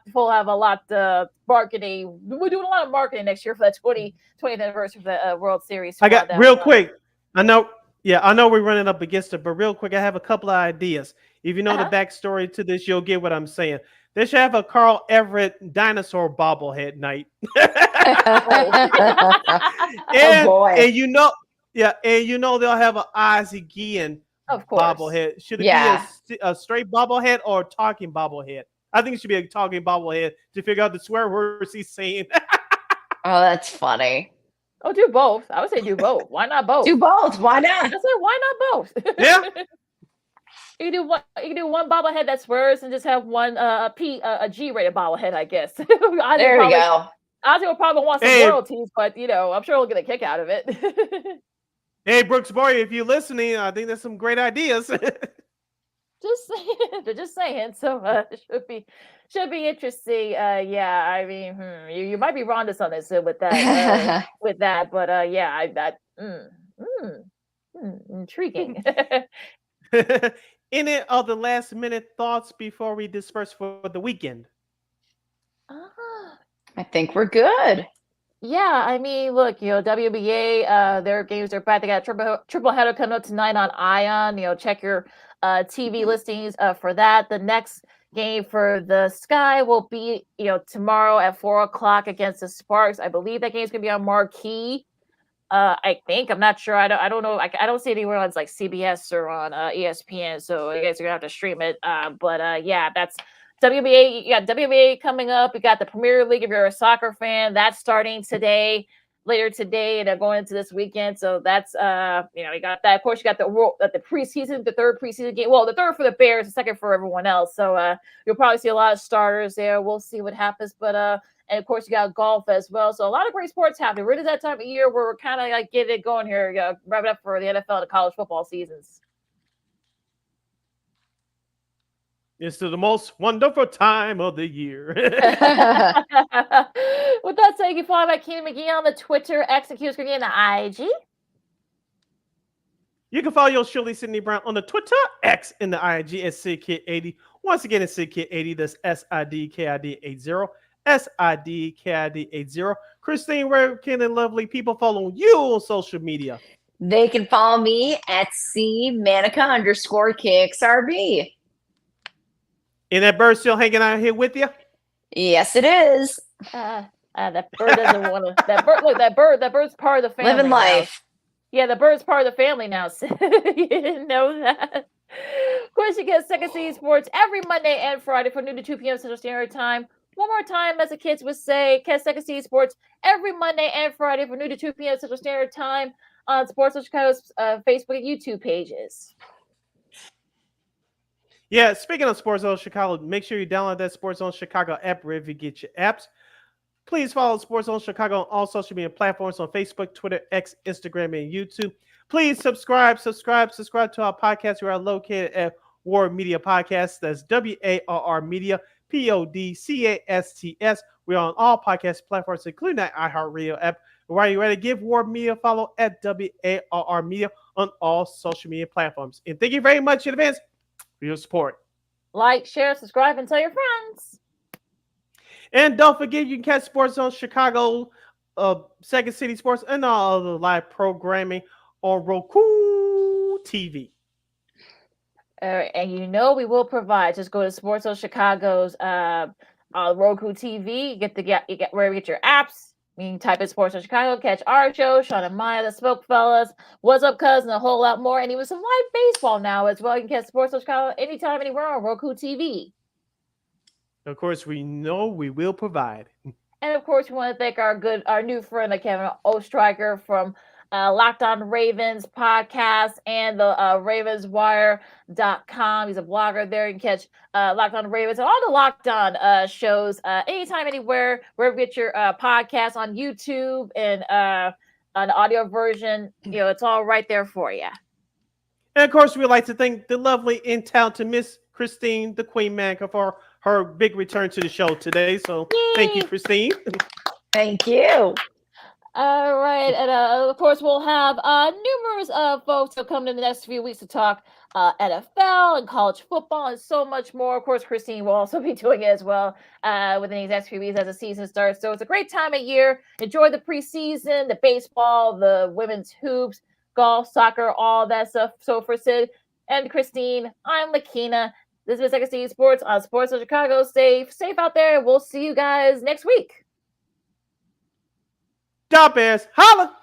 Marketing. We're doing a lot of marketing next year for that 20th anniversary of the World Series. I got real quick. I know we're running up against it, but real quick, I have a couple of ideas. If you know the backstory to this, you'll get what I'm saying. They should have a Carl Everett dinosaur bobblehead night. And they'll have an Ozzie Guillen bobblehead. Should it be a straight bobblehead or a talking bobblehead? I think it should be a talking bobblehead to figure out the swear words he's saying. Oh, that's funny. Oh, do both. I would say do both. Why not both? Do both. Why not? I said, why not both? Yeah. You can do one bobblehead that swears and just have one a G-rated bobblehead, I guess. There we go. Ozzy will probably want some royalties, but I'm sure he'll get a kick out of it. Hey, Brooks Boy, if you're listening, I think there's some great ideas. Just saying. So it should be interesting. I mean, you might be wrong to some extent with that. But intriguing. Any other last minute thoughts before we disperse for the weekend? I think we're good. Yeah, I mean, look, WBA, their games are back. They got a triple header coming up tonight on Ion. Check your TV listings for that. The next game for the Sky will be, tomorrow at 4:00 against the Sparks. I believe that game's gonna be on Marquee. I think. I'm not sure. I don't know. I don't see anywhere on like CBS or on ESPN. So I guess you're gonna have to stream it. That's WBA. You got WBA coming up. You got the Premier League if you're a soccer fan. That's starting later today, and they're going into this weekend. So that's you got that. Of course, you got the preseason, the third preseason game. Well, the third for the Bears, the second for everyone else. So you'll probably see a lot of starters there. We'll see what happens, but and of course, you got golf as well. So a lot of great sports happening. We're in that time of year where we're kind of like getting it going here, wrapping up for the NFL and college football seasons. It's the most wonderful time of the year. With that said, you can follow my Keenan McGee on the Twitter, X, and QScreen, and the IG. You can follow your Shirley Sydney Brown on the Twitter, X, and the IG at SidKid80. Once again, it's SidKid80. That's SIDKID80. SIDKID80. Christine, where can the lovely people follow you on social media? They can follow me at Manika_KXRB. And that bird still hanging out here with you? Yes, it is. That bird doesn't want to. That bird, look, that bird's part of the family. Living life. Yeah, the bird's part of the family now. You didn't know that. Of course, you get Second City Sports every Monday and Friday from noon to 2 p.m. Central Standard Time. One more time, as the kids would say, catch Second City Sports every Monday and Friday from noon to 2 p.m. Central Standard Time on Sports of Chicago's Facebook and YouTube pages. Yeah, speaking of Sports Zone Chicago, make sure you download that Sports Zone Chicago app wherever you get your apps. Please follow Sports Zone Chicago on all social media platforms on Facebook, Twitter, X, Instagram, and YouTube. Please subscribe to our podcast. We are located at War Media Podcast. That's WARR Media, PODCASTS. We're on all podcast platforms, including that iHeartRadio app. While you're ready, give War Media a follow at WARR Media on all social media platforms. And thank you very much in advance for your support. Like, share, subscribe, and tell your friends. And don't forget, you can catch Sports on Chicago, Second City Sports, and all other live programming on Roku TV. And we will provide. Just go to Sports on Chicago's Roku TV. You get wherever you get your apps. You can type in Sports on Chicago, catch our show, Sean and Maya, the Smoke Fellas, What's Up Cousin, a whole lot more. And even some live baseball now as well. You can catch Sports on Chicago anytime, anywhere on Roku TV. Of course, we know we will provide. And of course, we want to thank our new friend, Kevin Oestreicher from Locked On Ravens podcast and the ravenswire.com. He's a blogger there. You can catch Locked On Ravens and all the Locked On shows anytime, anywhere, wherever you get your podcast on YouTube and an audio version. It's all right there for you. And of course, we'd like to thank the lovely and talented Miss Christine, the Queen Manika, for her big return to the show today. So thank you, Christine. Thank you. All right. And of course, we'll have numerous folks that come in the next few weeks to talk NFL and college football and so much more. Of course, Christine will also be doing it as well within these next few weeks as the season starts. So it's a great time of year. Enjoy the preseason, the baseball, the women's hoops, golf, soccer, all that stuff. So for Sid and Christine, I'm Lakina. This is Second City Sports on Sports of Chicago. Stay safe out there. We'll see you guys next week. Job Bears, holla!